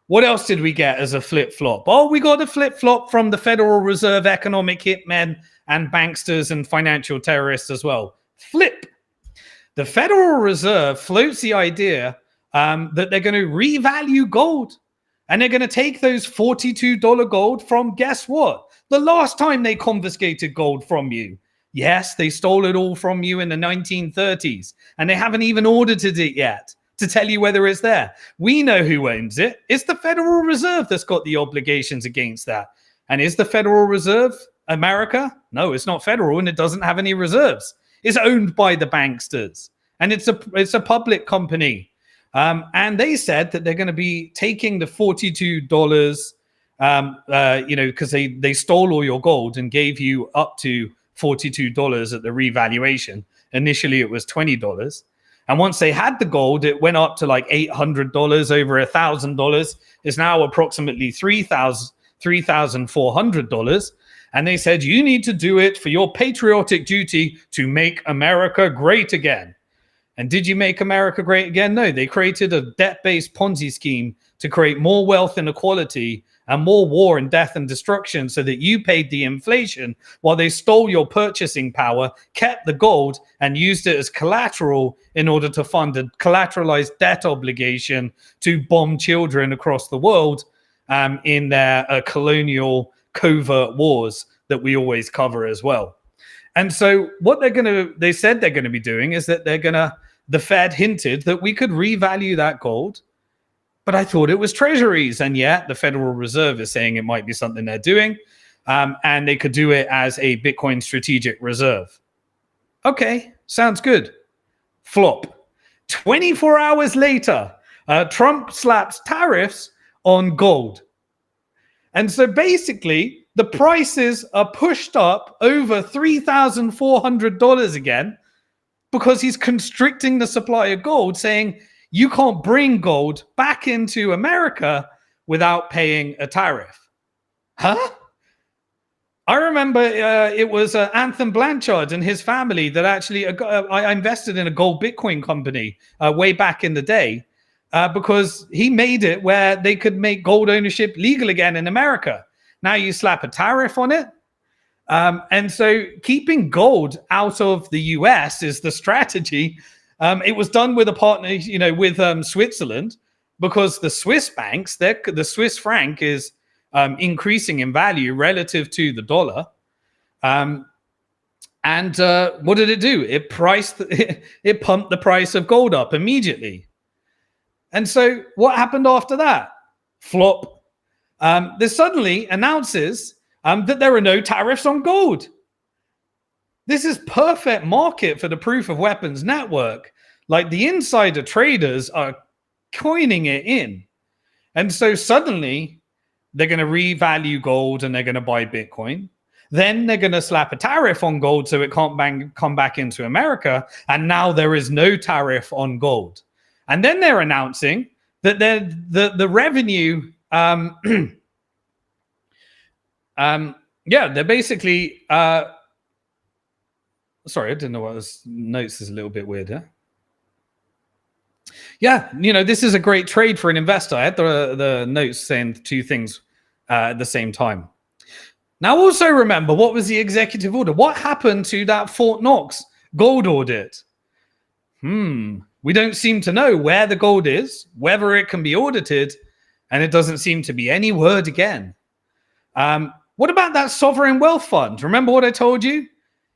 What else did we get as a flip-flop? Oh, we got a flip-flop from the Federal Reserve economic hitmen and banksters and financial terrorists as well. Flip. The Federal Reserve floats the idea that they're going to revalue gold. And they're going to take those $42 gold from, guess what? The last time they confiscated gold from you. Yes, they stole it all from you in the 1930s. And they haven't even audited it yet to tell you whether it's there. We know who owns it. It's the Federal Reserve that's got the obligations against that. And is the Federal Reserve America? No, it's not federal, and it doesn't have any reserves. It's owned by the banksters, and it's a public company. And they said that they're going to be taking the $42, because they stole all your gold and gave you up to $42 at the revaluation. Initially, it was $20. And once they had the gold, it went up to like $800, over $1,000. It's now approximately $3,400. And they said, you need to do it for your patriotic duty to make America great again. And did you make America great again? No, they created a debt-based Ponzi scheme to create more wealth inequality and more war and death and destruction so that you paid the inflation while they stole your purchasing power, kept the gold, and used it as collateral in order to fund a collateralized debt obligation to bomb children across the world in their colonial covert wars that we always cover as well. And so what they said they're going to be doing is that the Fed hinted that we could revalue that gold. But I thought it was treasuries. And yet the Federal Reserve is saying it might be something they're doing. And they could do it as a Bitcoin strategic reserve. Okay, sounds good. Flop. 24 hours later, Trump slaps tariffs on gold. And so basically, the prices are pushed up over $3,400 again because he's constricting the supply of gold, saying, you can't bring gold back into America without paying a tariff. Huh? I remember it was Anthony Blanchard and his family that actually I invested in a gold Bitcoin company way back in the day because he made it where they could make gold ownership legal again in America. Now you slap a tariff on it. And so keeping gold out of the US is the strategy. It was done with a partner, with Switzerland, because the Swiss banks, the Swiss franc is increasing in value relative to the dollar. And what did it do? It pumped the price of gold up immediately. And so what happened after that? Flop. This suddenly announces that there are no tariffs on gold. This is perfect market for the proof of weapons network. Like the insider traders are coining it in. And so suddenly they're going to revalue gold and they're going to buy Bitcoin. Then they're going to slap a tariff on gold so it can't come back into America. And now there is no tariff on gold. And then they're announcing that the revenue, they're basically... Sorry, I didn't know what was. Notes is a little bit weird, huh? Yeah, this is a great trade for an investor. I had the notes saying two things at the same time. Now, also remember, what was the executive order? What happened to that Fort Knox gold audit? We don't seem to know where the gold is, whether it can be audited, and it doesn't seem to be any word again. What about that sovereign wealth fund? Remember what I told you?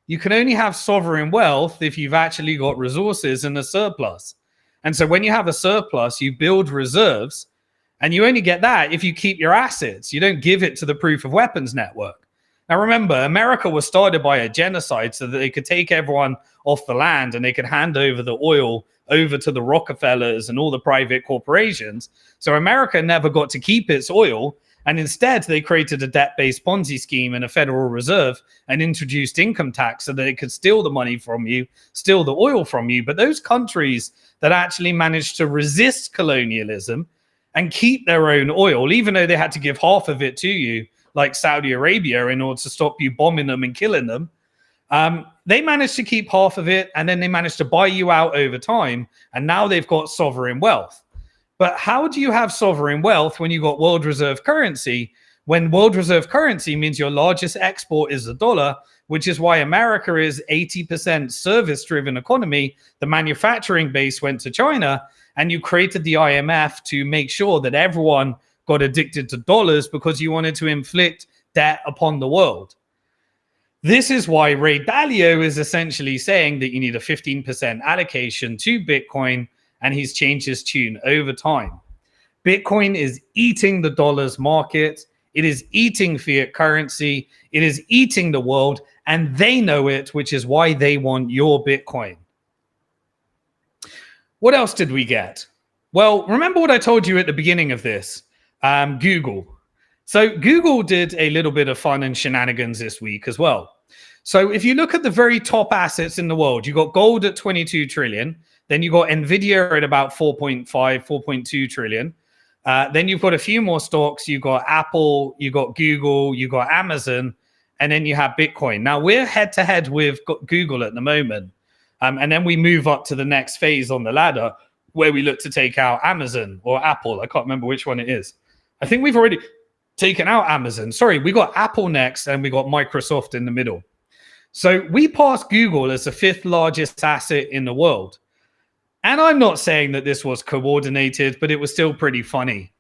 You can only have sovereign wealth if you've actually got resources and a surplus. And so when you have a surplus, you build reserves, and you only get that if you keep your assets. You don't give it to the proof of weapons network. Now, remember, America was started by a genocide so that they could take everyone off the land and they could hand over the oil over to the Rockefellers and all the private corporations. So America never got to keep its oil. And instead, they created a debt-based Ponzi scheme and a Federal Reserve and introduced income tax so that it could steal the money from you, steal the oil from you. But those countries that actually managed to resist colonialism and keep their own oil, even though they had to give half of it to you, like Saudi Arabia, in order to stop you bombing them and killing them, they managed to keep half of it, and then they managed to buy you out over time. And now they've got sovereign wealth. But how do you have sovereign wealth when you got world reserve currency, when world reserve currency means your largest export is the dollar, which is why America is 80% service-driven economy. The manufacturing base went to China, and you created the IMF to make sure that everyone got addicted to dollars because you wanted to inflict debt upon the world. This is why Ray Dalio is essentially saying that you need a 15% allocation to Bitcoin, and he's changed his tune over time. Bitcoin is eating the dollars market. It is eating fiat currency. It is eating the world, and they know it, which is why they want your Bitcoin. What else did we get? Well, remember what I told you at the beginning of this, Google. So Google did a little bit of fun and shenanigans this week as well. So if you look at the very top assets in the world, you got gold at 22 trillion. Then you got Nvidia at about 4.5, 4.2 trillion. Then you've got a few more stocks. You've got Apple, you've got Google, you've got Amazon, and then you have Bitcoin. Now we're head to head with Google at the moment. And then we move up to the next phase on the ladder where we look to take out Amazon or Apple. I can't remember which one it is. I think we've already taken out Amazon. Sorry, we got Apple next and we got Microsoft in the middle. So we passed Google as the 5th largest asset in the world. And I'm not saying that this was coordinated, but it was still pretty funny.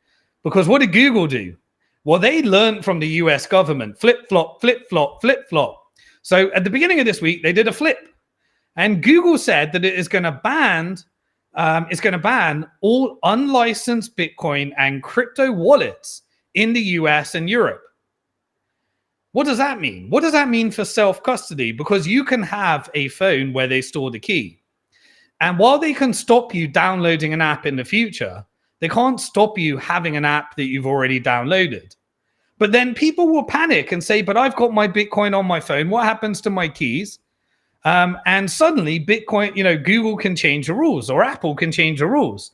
Because what did Google do? Well, they learned from the US government, flip-flop, flip-flop, flip-flop. So at the beginning of this week, they did a flip. And Google said that it is going to ban all unlicensed Bitcoin and crypto wallets in the US and Europe. What does that mean? What does that mean for self-custody? Because you can have a phone where they store the key. And while they can stop you downloading an app in the future, they can't stop you having an app that you've already downloaded. But then people will panic and say, but I've got my Bitcoin on my phone. What happens to my keys? And suddenly Bitcoin, Google can change the rules or Apple can change the rules.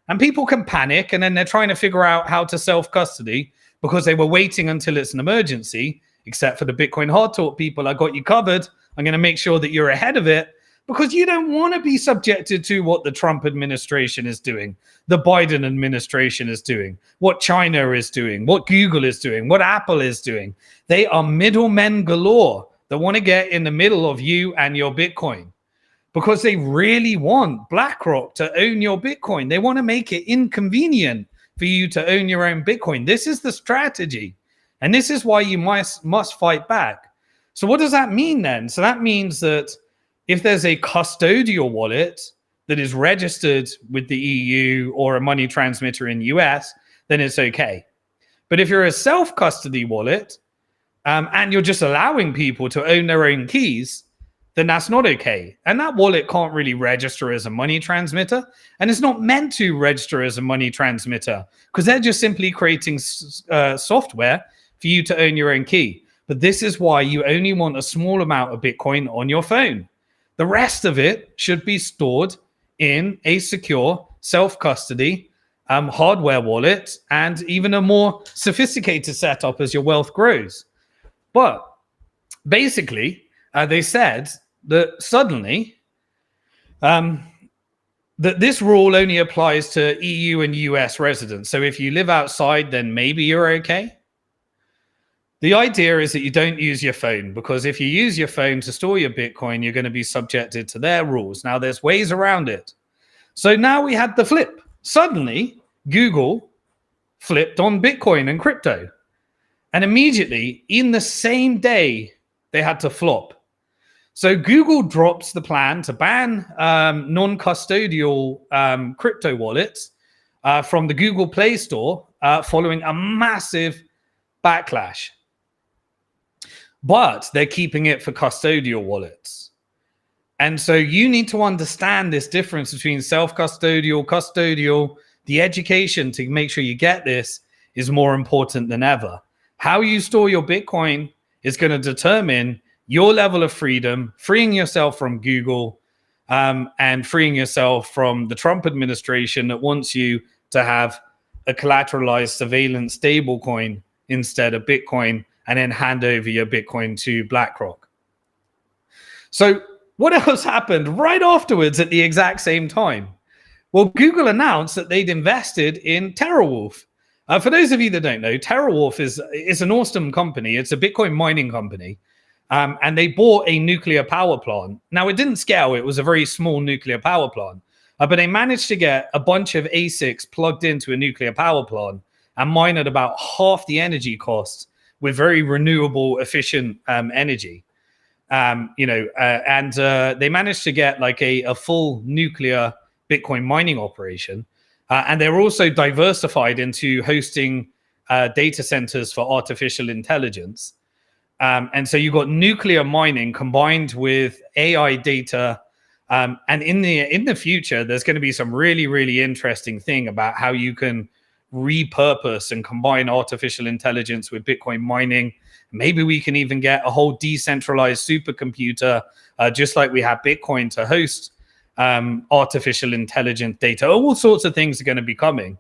And people can panic and then they're trying to figure out how to self-custody because they were waiting until it's an emergency, except for the Bitcoin Hard Talk people. I got you covered. I'm going to make sure that you're ahead of it because you don't want to be subjected to what the Trump administration is doing, the Biden administration is doing, what China is doing, what Google is doing, what Apple is doing. They are middlemen galore that want to get in the middle of you and your Bitcoin because they really want BlackRock to own your Bitcoin. They want to make it inconvenient for you to own your own Bitcoin. This is the strategy. And this is why you must fight back. So what does that mean then? So that means that if there's a custodial wallet that is registered with the EU or a money transmitter in the US, then it's okay. But if you're a self-custody wallet and you're just allowing people to own their own keys, then that's not okay. And that wallet can't really register as a money transmitter. And it's not meant to register as a money transmitter because they're just simply creating software for you to own your own key. But this is why you only want a small amount of Bitcoin on your phone. The rest of it should be stored in a secure self-custody hardware wallet and even a more sophisticated setup as your wealth grows. But basically, they said that suddenly that this rule only applies to EU and US residents. So if you live outside, then maybe you're okay. The idea is that you don't use your phone because if you use your phone to store your Bitcoin, you're going to be subjected to their rules. Now, there's ways around it. So now we had the flip. Suddenly, Google flipped on Bitcoin and crypto. And immediately, in the same day, they had to flop. So Google drops the plan to ban non-custodial crypto wallets from the Google Play Store following a massive backlash. But they're keeping it for custodial wallets. And so you need to understand this difference between self-custodial, custodial. The education to make sure you get this is more important than ever. How you store your Bitcoin is going to determine your level of freedom, freeing yourself from Google and freeing yourself from the Trump administration that wants you to have a collateralized surveillance stablecoin instead of Bitcoin and then hand over your Bitcoin to BlackRock. So what else happened right afterwards at the exact same time? Well, Google announced that they'd invested in TeraWulf. For those of you that don't know, TeraWulf is an awesome company. It's a Bitcoin mining company. And they bought a nuclear power plant. Now, it didn't scale. It was a very small nuclear power plant. But they managed to get a bunch of ASICs plugged into a nuclear power plant and mine at about half the energy costs with very renewable, efficient energy. And they managed to get like a full nuclear Bitcoin mining operation. And they're also diversified into hosting data centers for artificial intelligence. And so you've got nuclear mining combined with AI data. And in the future, there's going to be some really, really interesting thing about how you can repurpose and combine artificial intelligence with Bitcoin mining. Maybe we can even get a whole decentralized supercomputer, just like we have Bitcoin to host artificial intelligence data. All sorts of things are going to be coming.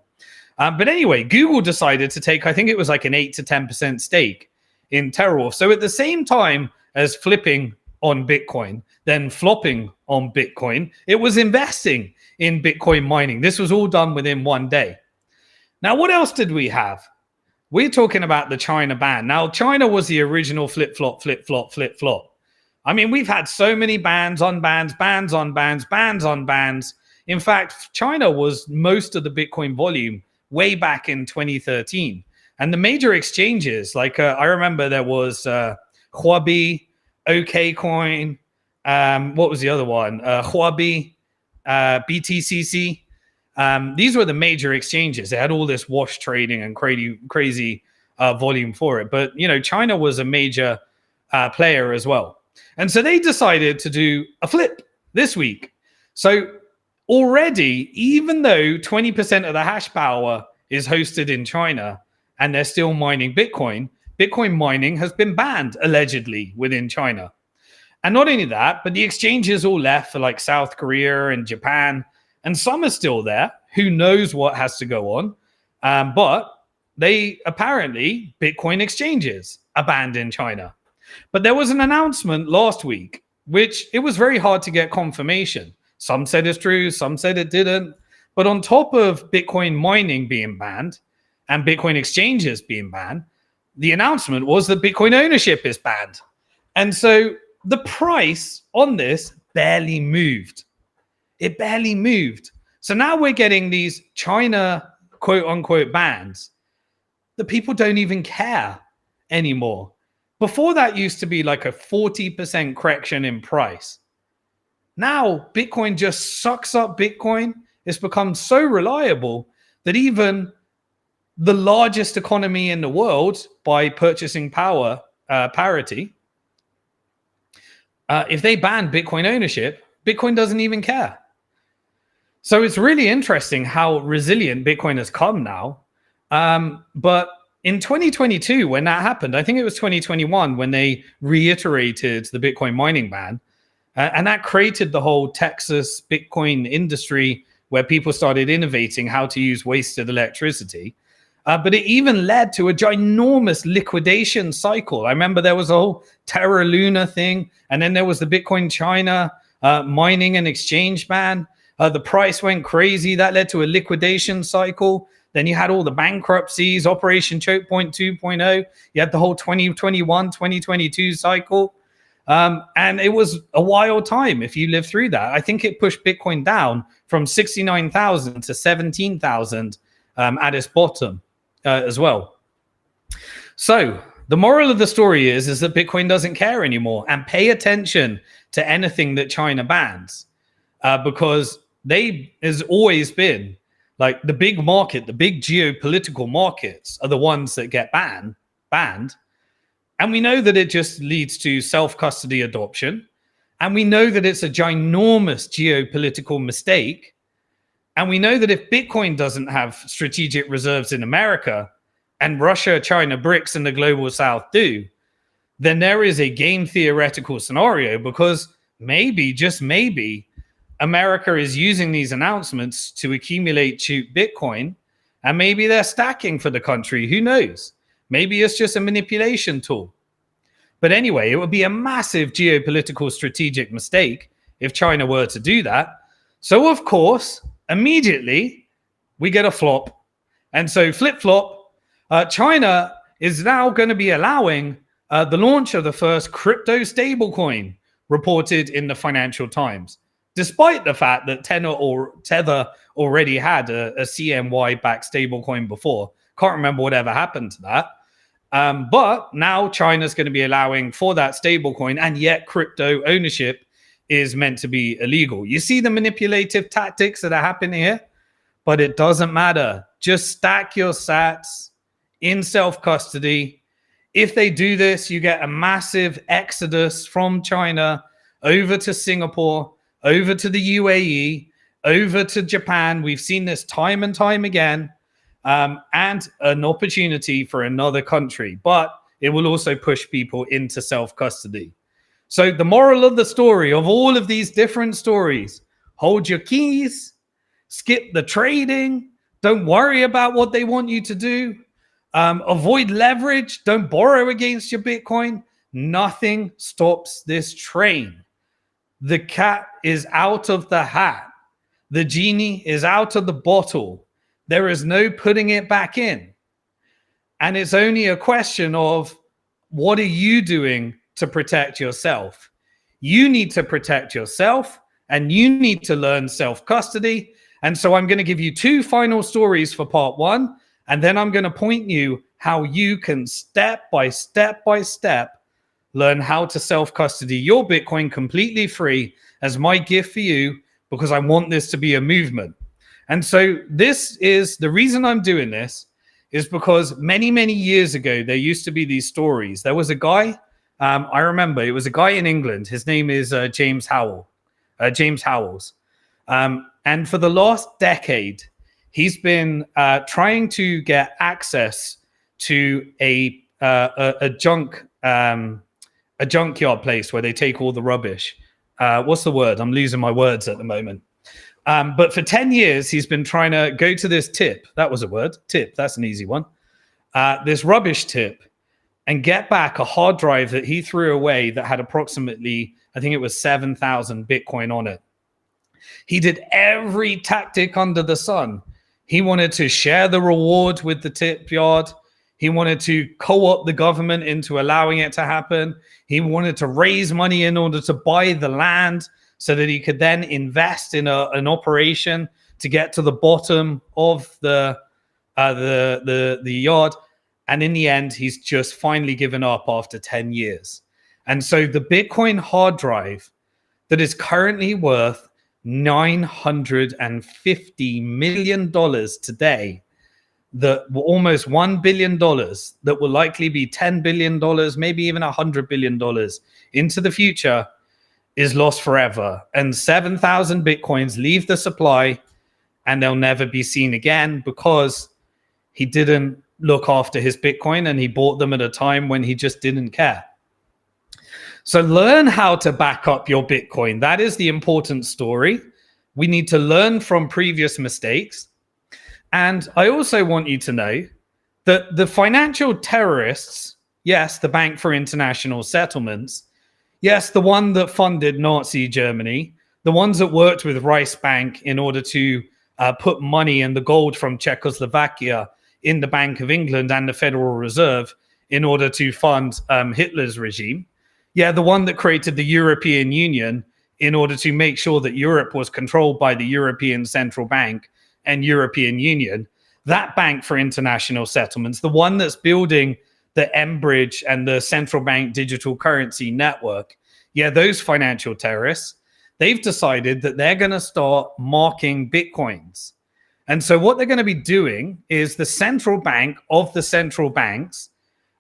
But anyway, Google decided to take, I think it was like an 8 to 10% stake in TerraWolf. So at the same time as flipping on Bitcoin, then flopping on Bitcoin, it was investing in Bitcoin mining. This was all done within one day. Now, what else did we have? We're talking about the China ban. Now, China was the original flip-flop, flip-flop, flip-flop. I mean, we've had so many bans on bans, bans on bans, bans on bans. In fact, China was most of the Bitcoin volume way back in 2013. And the major exchanges, like I remember there was Huobi, OKCoin, what was the other one? Huobi, BTCC. These were the major exchanges. They had all this wash trading and crazy volume for it. But, you know, China was a major player as well. And so they decided to do a flip this week. So already, even though 20% of the hash power is hosted in China and they're still mining Bitcoin, Bitcoin mining has been banned allegedly within China. And not only that, but the exchanges all left for like South Korea and Japan, and some are still there. Who knows what has to go on? But they apparently, Bitcoin exchanges are banned in China. But there was an announcement last week, which it was very hard to get confirmation. Some said it's true, some said it didn't. But on top of Bitcoin mining being banned and Bitcoin exchanges being banned, the announcement was that Bitcoin ownership is banned. And so the price on this barely moved. It barely moved. So now we're getting these China quote unquote bans. The people don't even care anymore. Before that used to be like a 40% correction in price. Now Bitcoin just sucks up Bitcoin. It's become so reliable that even the largest economy in the world by purchasing power parity, if they ban Bitcoin ownership, Bitcoin doesn't even care. So it's really interesting how resilient Bitcoin has come now. But in 2022, when that happened, I think it was 2021 when they reiterated the Bitcoin mining ban, and that created the whole Texas Bitcoin industry where people started innovating how to use wasted electricity. But it even led to a ginormous liquidation cycle. I remember there was a whole Terra Luna thing, and then there was the Bitcoin China mining and exchange ban. The price went crazy. That led to a liquidation cycle. Then you had all the bankruptcies, Operation Choke Point 2.0. You had the whole 2021, 2022 cycle. And it was a wild time if you lived through that. I think it pushed Bitcoin down from 69,000 to 17,000 at its bottom as well. So the moral of the story is that Bitcoin doesn't care anymore, and pay attention to anything that China bans because they has always been like the big market, the big geopolitical markets are the ones that get banned. And we know that it just leads to self-custody adoption. And we know that it's a ginormous geopolitical mistake. And we know that if Bitcoin doesn't have strategic reserves in America and Russia, China, BRICS, and the global south do, then there is a game theoretical scenario because maybe, just maybe, America is using these announcements to accumulate cheap Bitcoin, and maybe they're stacking for the country. Who knows? Maybe it's just a manipulation tool. But anyway, it would be a massive geopolitical strategic mistake if China were to do that. So, of course, immediately we get a flop. And so flip-flop, China is now going to be allowing the launch of the first crypto stablecoin reported in the Financial Times, despite the fact that Tether already had a CNY-backed stablecoin before. Can't remember whatever happened to that. But now China's going to be allowing for that stablecoin, and yet crypto ownership is meant to be illegal. You see the manipulative tactics that are happening here, but it doesn't matter. Just stack your sats in self-custody. If they do this, you get a massive exodus from China over to Singapore, over to the UAE, over to Japan. We've seen this time and time again. And an opportunity for another country, but it will also push people into self-custody. So the moral of the story of all of these different stories, hold your keys, skip the trading, don't worry about what they want you to do, avoid leverage, don't borrow against your Bitcoin. Nothing stops this train. The cat is out of the hat. The genie is out of the bottle. There is no putting it back in. And it's only a question of, what are you doing to protect yourself? You need to protect yourself, and you need to learn self-custody. And so I'm going to give you 2 final stories for part 1, and then I'm going to point you how you can step by step learn how to self-custody your Bitcoin completely free as my gift for you, because I want this to be a movement. And so this is the reason I'm doing this, is because many, many years ago, there used to be these stories. There was a guy, I remember, it was a guy in England. His name is James Howells. And for the last decade, he's been trying to get access to a junkyard place where they take all the rubbish. What's the word? I'm losing my words at the moment. But for 10 years, he's been trying to go to this tip. That was a word. Tip. That's an easy one. This rubbish tip, and get back a hard drive that he threw away that had approximately, I think it was 7,000 Bitcoin on it. He did every tactic under the sun. He wanted to share the reward with the tip yard. He wanted to co-opt the government into allowing it to happen. He wanted to raise money in order to buy the land so that he could then invest in an operation to get to the bottom of the yard. And in the end, he's just finally given up after 10 years. And so the Bitcoin hard drive that is currently worth $950 million today, that almost $1 billion, that will likely be $10 billion, maybe even $100 billion into the future, is lost forever. And 7,000 Bitcoins leave the supply, and they'll never be seen again, because he didn't look after his Bitcoin, and he bought them at a time when he just didn't care. So learn how to back up your Bitcoin. That is the important story. We need to learn from previous mistakes. And I also want you to know that the financial terrorists, yes, the Bank for International Settlements, yes, the one that funded Nazi Germany, the ones that worked with Reichsbank in order to put money and the gold from Czechoslovakia in the Bank of England and the Federal Reserve in order to fund Hitler's regime. Yeah, the one that created the European Union in order to make sure that Europe was controlled by the European Central Bank and European Union. That Bank for International Settlements, the one that's building the mBridge and the central bank digital currency network, yeah, those financial terrorists, they've decided that they're going to start marking Bitcoins. And so what they're going to be doing is the central bank of the central banks,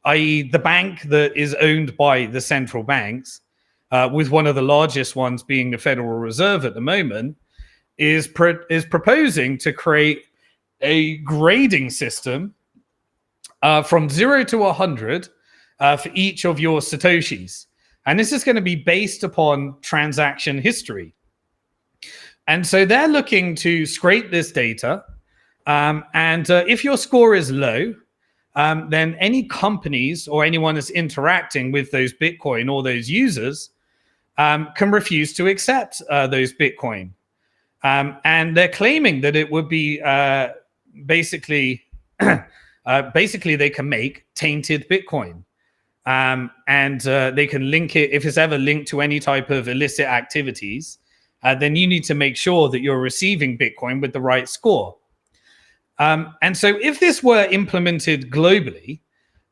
i.e. the bank that is owned by the central banks, with one of the largest ones being the Federal Reserve at the moment, is proposing to create a grading system from 0 to 100 for each of your Satoshis. And this is going to be based upon transaction history. And so they're looking to scrape this data. If your score is low, then any companies or anyone that's interacting with those Bitcoin or those users can refuse to accept those Bitcoin. And they're claiming that it would be basically they can make tainted Bitcoin. They can link it, if it's ever linked to any type of illicit activities, then you need to make sure that you're receiving Bitcoin with the right score. And so if this were implemented globally,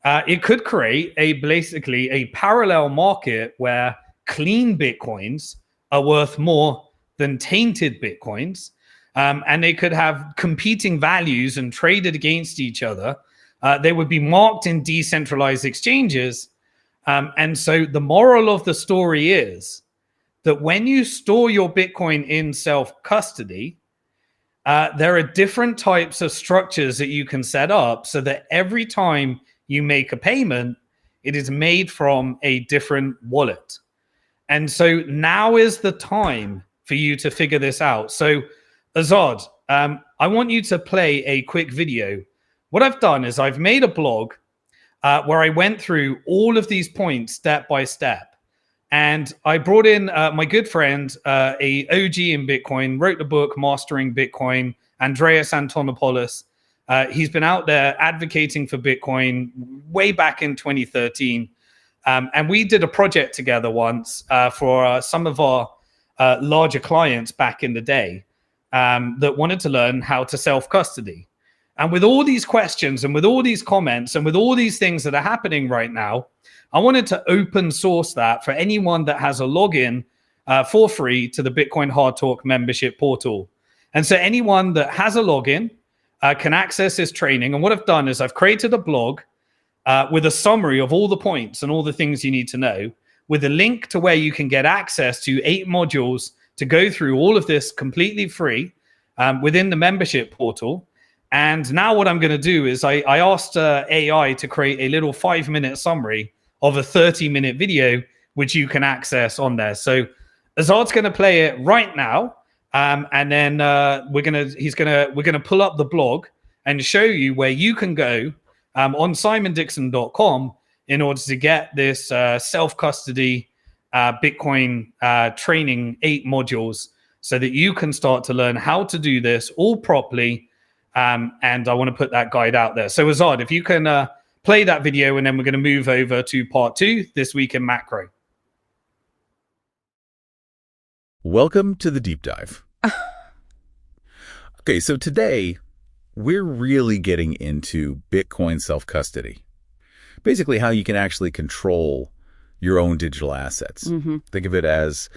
it could create basically a parallel market where clean Bitcoins are worth more than tainted Bitcoins. And they could have competing values and traded against each other. They would be marked in decentralized exchanges. And so the moral of the story is that when you store your Bitcoin in self-custody, there are different types of structures that you can set up so that every time you make a payment, it is made from a different wallet. And so now is the time for you to figure this out. So Azad, I want you to play a quick video. What I've done is I've made a blog where I went through all of these points step by step. And I brought in my good friend, a OG in Bitcoin, wrote the book Mastering Bitcoin, Andreas Antonopoulos. He's been out there advocating for Bitcoin way back in 2013. And we did a project together once for some of our larger clients back in the day that wanted to learn how to self-custody. And with all these questions and with all these comments and with all these things that are happening right now, I wanted to open source that for anyone that has a login for free to the Bitcoin Hard Talk membership portal. And so anyone that has a login can access this training. And what I've done is I've created a blog with a summary of all the points and all the things you need to know, with a link to where you can get access to 8 modules to go through all of this completely free within the membership portal. And now what I'm going to do is I asked AI to create a little 5-minute summary of a 30-minute video, which you can access on there. So Azad's going to play it right now. And then we're gonna pull up the blog and show you where you can go on simondixon.com in order to get this self-custody Bitcoin training 8 modules so that you can start to learn how to do this all properly. And I want to put that guide out there. So Azad, if you can play that video, and then we're going to move over to part 2, this week in macro. Welcome to the deep dive. Okay, so today we're really getting into Bitcoin self-custody. Basically how you can actually control your own digital assets. Think of it as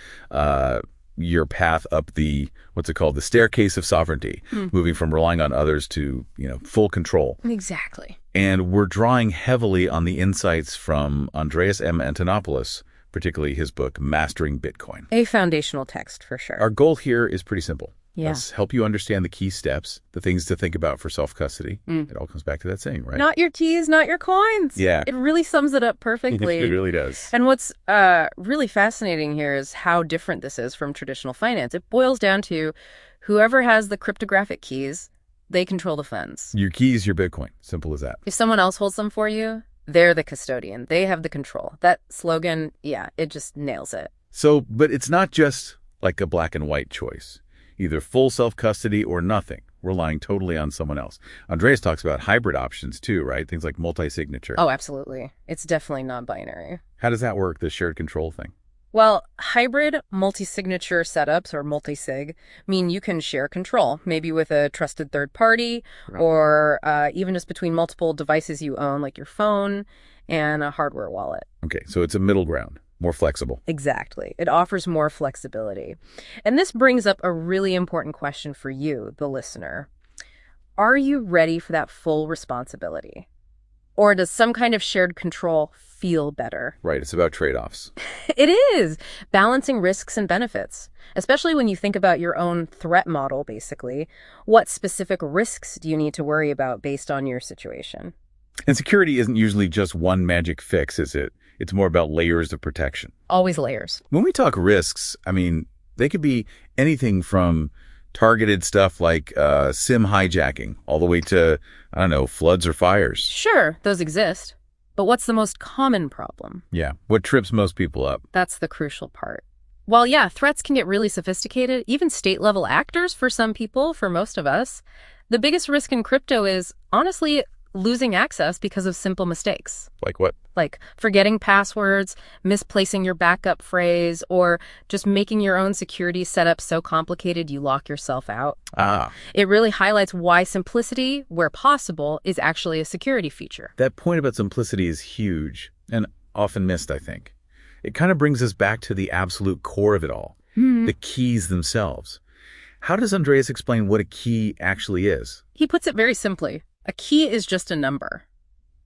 your path up the, what's it called, the staircase of sovereignty, moving from relying on others to, full control. Exactly. And we're drawing heavily on the insights from Andreas M. Antonopoulos, particularly his book, Mastering Bitcoin. A foundational text, for sure. Our goal here is pretty simple. Yeah. Let's help you understand the key steps, the things to think about for self-custody. It all comes back to that saying, right? Not your keys, not your coins. Yeah. It really sums it up perfectly. It really does. And what's really fascinating here is how different this is from traditional finance. It boils down to whoever has the cryptographic keys, they control the funds. Your keys, your Bitcoin. Simple as that. If someone else holds them for you, they're the custodian. They have the control. That slogan, yeah, it just nails it. So, but it's not just like a black and white choice. Either full self-custody or nothing, relying totally on someone else. Andreas talks about hybrid options too, right? Things like multi-signature. Oh, absolutely. It's definitely non-binary. How does that work, the shared control thing? Well, hybrid multi-signature setups, or multi-sig, mean you can share control, maybe with a trusted third party, right, or even just between multiple devices you own, like your phone and a hardware wallet. Okay, so it's a middle ground. More flexible. Exactly. It offers more flexibility. And this brings up a really important question for you, the listener. Are you ready for that full responsibility? Or does some kind of shared control feel better? Right. It's about trade-offs. It is. Balancing risks and benefits, especially when you think about your own threat model, basically. What specific risks do you need to worry about based on your situation? And security isn't usually just one magic fix, is it? It's more about layers of protection. Always layers. When we talk risks, I mean, they could be anything from targeted stuff like SIM hijacking all the way to, I don't know, floods or fires. Sure, those exist. But what's the most common problem? Yeah, what trips most people up? That's the crucial part. While, yeah, threats can get really sophisticated, even state-level actors for some people, for most of us, the biggest risk in crypto is, honestly, losing access because of simple mistakes. Like what? Like forgetting passwords, misplacing your backup phrase, or just making your own security setup so complicated you lock yourself out. It really highlights why simplicity, where possible, is actually a security feature. That point about simplicity is huge and often missed, I think. It kind of brings us back to the absolute core of it all, the keys themselves. How does Andreas explain what a key actually is? He puts it very simply. A key is just a number,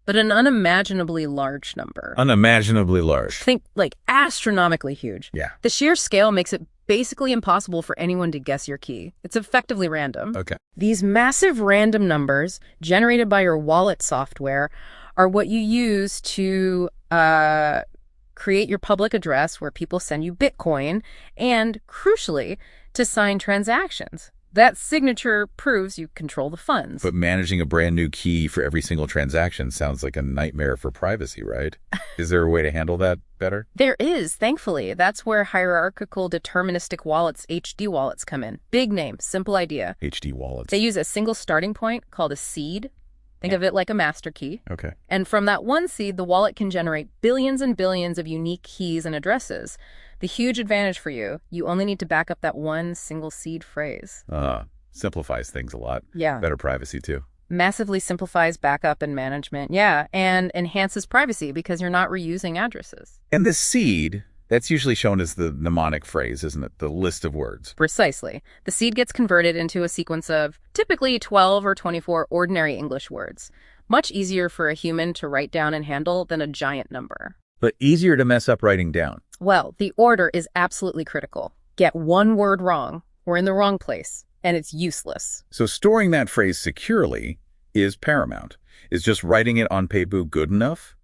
but an unimaginably large number. Unimaginably large. Think like astronomically huge. Yeah. The sheer scale makes it basically impossible for anyone to guess your key. It's effectively random. Okay. These massive random numbers generated by your wallet software are what you use to create your public address where people send you Bitcoin, and, crucially, to sign transactions. That signature proves you control the funds. But managing a brand new key for every single transaction sounds like a nightmare for privacy, right? Is there a way to handle that better? There is, thankfully. That's where hierarchical deterministic wallets, HD wallets, come in. Big name, simple idea. HD wallets. They use a single starting point called a seed. Think of it like a master key. Okay. And from that one seed, the wallet can generate billions and billions of unique keys and addresses. The huge advantage for you, you only need to back up that one single seed phrase. Simplifies things a lot. Yeah. Better privacy, too. Massively simplifies backup and management. Yeah. And enhances privacy because you're not reusing addresses. And this seed, that's usually shown as the mnemonic phrase, isn't it? The list of words. Precisely. The seed gets converted into a sequence of typically 12 or 24 ordinary English words. Much easier for a human to write down and handle than a giant number. But easier to mess up writing down. Well, the order is absolutely critical. Get one word wrong or in the wrong place, and it's useless. So storing that phrase securely is paramount. Is just writing it on paper good enough?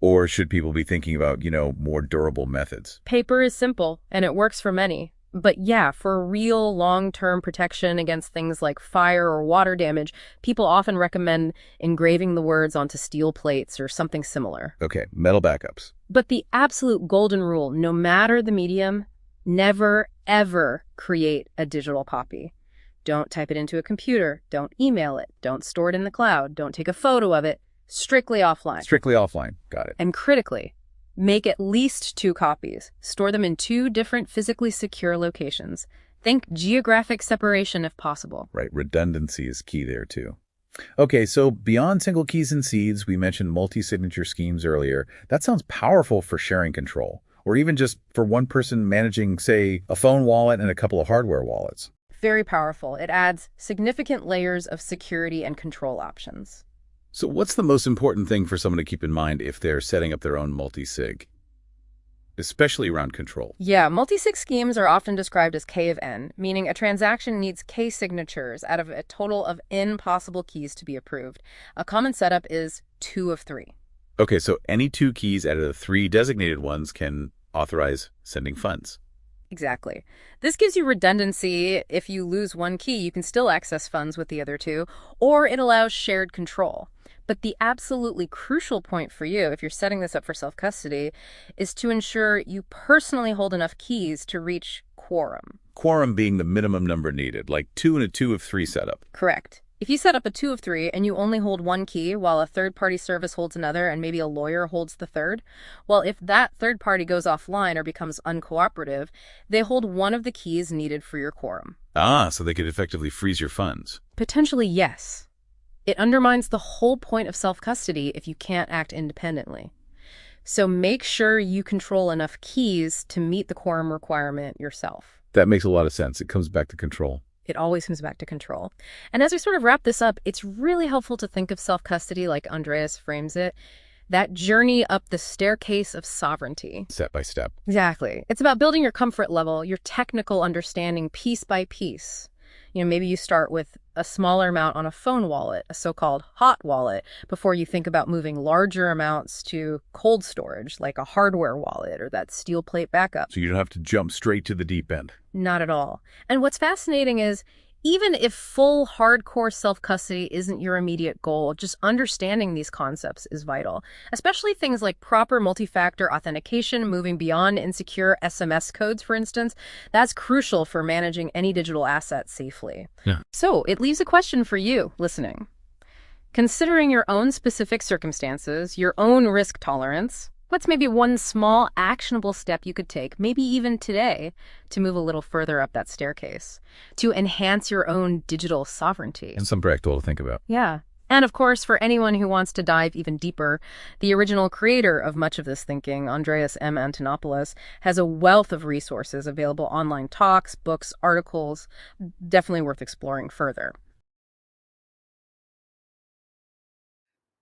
Or should people be thinking about, more durable methods? Paper is simple, and it works for many. But yeah, for real long-term protection against things like fire or water damage, people often recommend engraving the words onto steel plates or something similar. Okay, metal backups. But the absolute golden rule, no matter the medium, never, ever create a digital copy. Don't type it into a computer. Don't email it. Don't store it in the cloud. Don't take a photo of it. Strictly offline. Strictly offline. Got it. And critically, make at least 2 copies. Store them in 2 different physically secure locations. Think geographic separation if possible. Right. Redundancy is key there, too. Okay, so beyond single keys and seeds, we mentioned multi-signature schemes earlier. That sounds powerful for sharing control, or even just for one person managing, say, a phone wallet and a couple of hardware wallets. Very powerful. It adds significant layers of security and control options. So what's the most important thing for someone to keep in mind if they're setting up their own multi-sig, especially around control? Yeah, multi-sig schemes are often described as K of N, meaning a transaction needs K signatures out of a total of N possible keys to be approved. A common setup is 2 of 3. Okay, so any 2 keys out of the 3 designated ones can authorize sending funds. Exactly. This gives you redundancy. If you lose one key, you can still access funds with the other 2, or it allows shared control. But the absolutely crucial point for you, if you're setting this up for self-custody, is to ensure you personally hold enough keys to reach quorum. Quorum being the minimum number needed, like 2 and a 2 of 3 setup. Correct. If you set up a 2 of 3 and you only hold one key while a third-party service holds another and maybe a lawyer holds the third, well, if that third party goes offline or becomes uncooperative, they hold one of the keys needed for your quorum. So they could effectively freeze your funds. Potentially, yes. It undermines the whole point of self-custody if you can't act independently. So make sure you control enough keys to meet the quorum requirement yourself. That makes a lot of sense. It comes back to control. It always comes back to control. And as we sort of wrap this up, it's really helpful to think of self-custody like Andreas frames it, that journey up the staircase of sovereignty. Step by step. Exactly. It's about building your comfort level, your technical understanding piece by piece. Maybe you start with a smaller amount on a phone wallet, a so-called hot wallet, before you think about moving larger amounts to cold storage, like a hardware wallet or that steel plate backup. So you don't have to jump straight to the deep end. Not at all. And what's fascinating is, even if full hardcore self-custody isn't your immediate goal, just understanding these concepts is vital, especially things like proper multi-factor authentication, moving beyond insecure SMS codes, for instance. That's crucial for managing any digital asset safely. Yeah. So it leaves a question for you listening. Considering your own specific circumstances, your own risk tolerance, what's maybe one small actionable step you could take, maybe even today, to move a little further up that staircase, to enhance your own digital sovereignty? And some practical to think about. Yeah. And of course, for anyone who wants to dive even deeper, the original creator of much of this thinking, Andreas M. Antonopoulos, has a wealth of resources available: online talks, books, articles, definitely worth exploring further.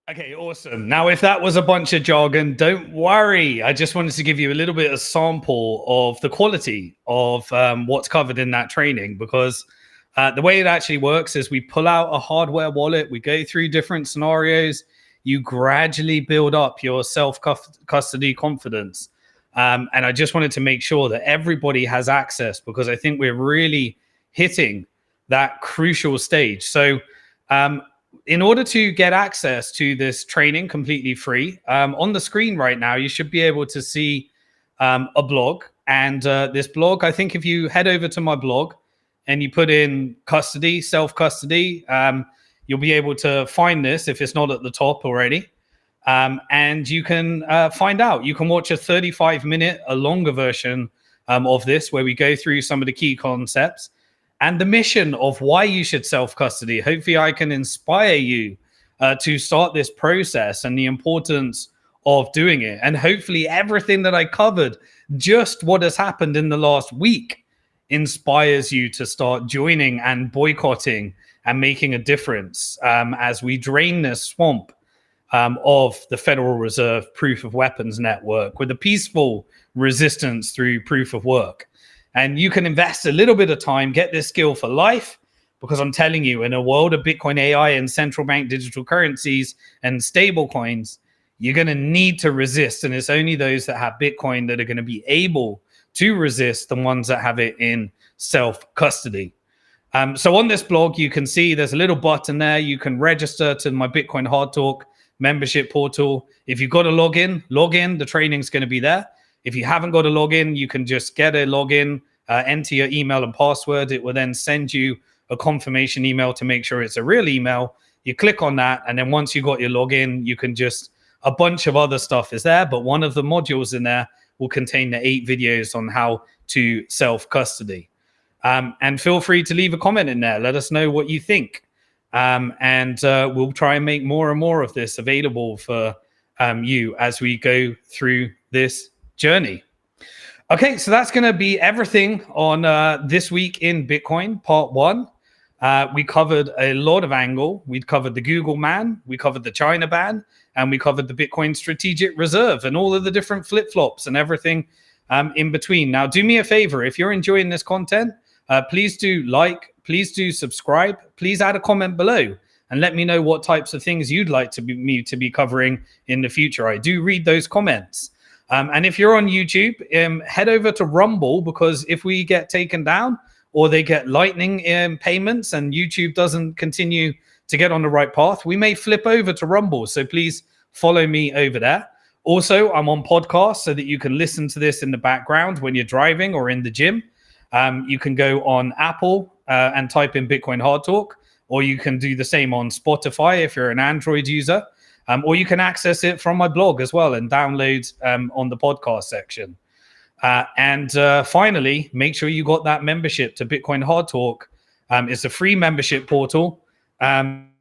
Okay, awesome. Now, if that was a bunch of jargon, don't worry. I just wanted to give you a little bit of sample of the quality of what's covered in that training, because the way it actually works is we pull out a hardware wallet, we go through different scenarios, you gradually build up your self-custody confidence. And I just wanted to make sure that everybody has access, because I think we're really hitting that crucial stage. So in order to get access to this training completely free, on the screen right now, you should be able to see a blog. And this blog, I think if you head over to my blog and you put in custody, self-custody, you'll be able to find this if it's not at the top already. And you can find out. You can watch a 35-minute, a longer version of this, where we go through some of the key concepts and the mission of why you should self-custody. Hopefully I can inspire you to start this process and the importance of doing it. And hopefully everything that I covered, just what has happened in the last week, inspires you to start joining and boycotting and making a difference as we drain this swamp of the Federal Reserve proof of weapons network with a peaceful resistance through proof of work. And you can invest a little bit of time, get this skill for life, because I'm telling you, in a world of Bitcoin AI and central bank digital currencies and stablecoins, you're going to need to resist. And it's only those that have Bitcoin that are going to be able to resist, the ones that have it in self-custody. So on this blog, you can see there's a little button there. You can register to my Bitcoin Hard Talk membership portal. If you've got a login, the training's going to be there. If you haven't got a login, you can just get a login, enter your email and password. It will then send you a confirmation email to make sure it's a real email. You click on that, and then once you got your login, you can just, a bunch of other stuff is there, but one of the modules in there will contain the 8 videos on how to self-custody. And feel free to leave a comment in there. Let us know what you think. And we'll try and make more and more of this available for you as we go through this journey. Okay, so that's going to be everything on this week in Bitcoin, part 1. We covered a lot of angle. We covered the Google man, we covered the China ban, and we covered the Bitcoin strategic reserve and all of the different flip-flops and everything in between. Now, do me a favor. If you're enjoying this content, please do like, please do subscribe, please add a comment below and let me know what types of things you'd like me to be covering in the future. I do read those comments. And if you're on YouTube, head over to Rumble, because if we get taken down or they get lightning payments and YouTube doesn't continue to get on the right path, we may flip over to Rumble. So please follow me over there. Also, I'm on podcasts so that you can listen to this in the background when you're driving or in the gym. You can go on Apple and type in Bitcoin Hard Talk, or you can do the same on Spotify if you're an Android user. Or you can access it from my blog as well and download on the podcast section. And finally, make sure you got that membership to Bitcoin Hard Talk. It's a free membership portal. I'm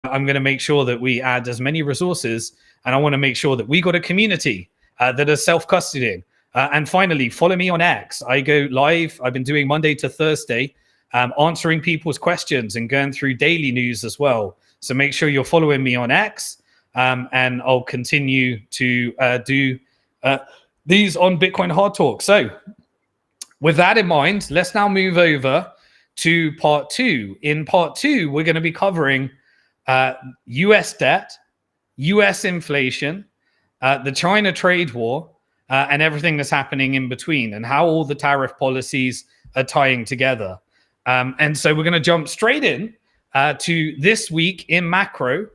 going to make sure that we add as many resources, and I want to make sure that we got a community that is self-custodying. And finally, follow me on X. I go live. I've been doing Monday to Thursday, answering people's questions and going through daily news as well. So make sure you're following me on X, and I'll continue to do these on Bitcoin Hard Talk. So with that in mind, let's now move over to part 2. In part 2, we're going to be covering US debt, US inflation, the China trade war, and everything that's happening in between, and how all the tariff policies are tying together. And so we're going to jump straight in to this week in macro.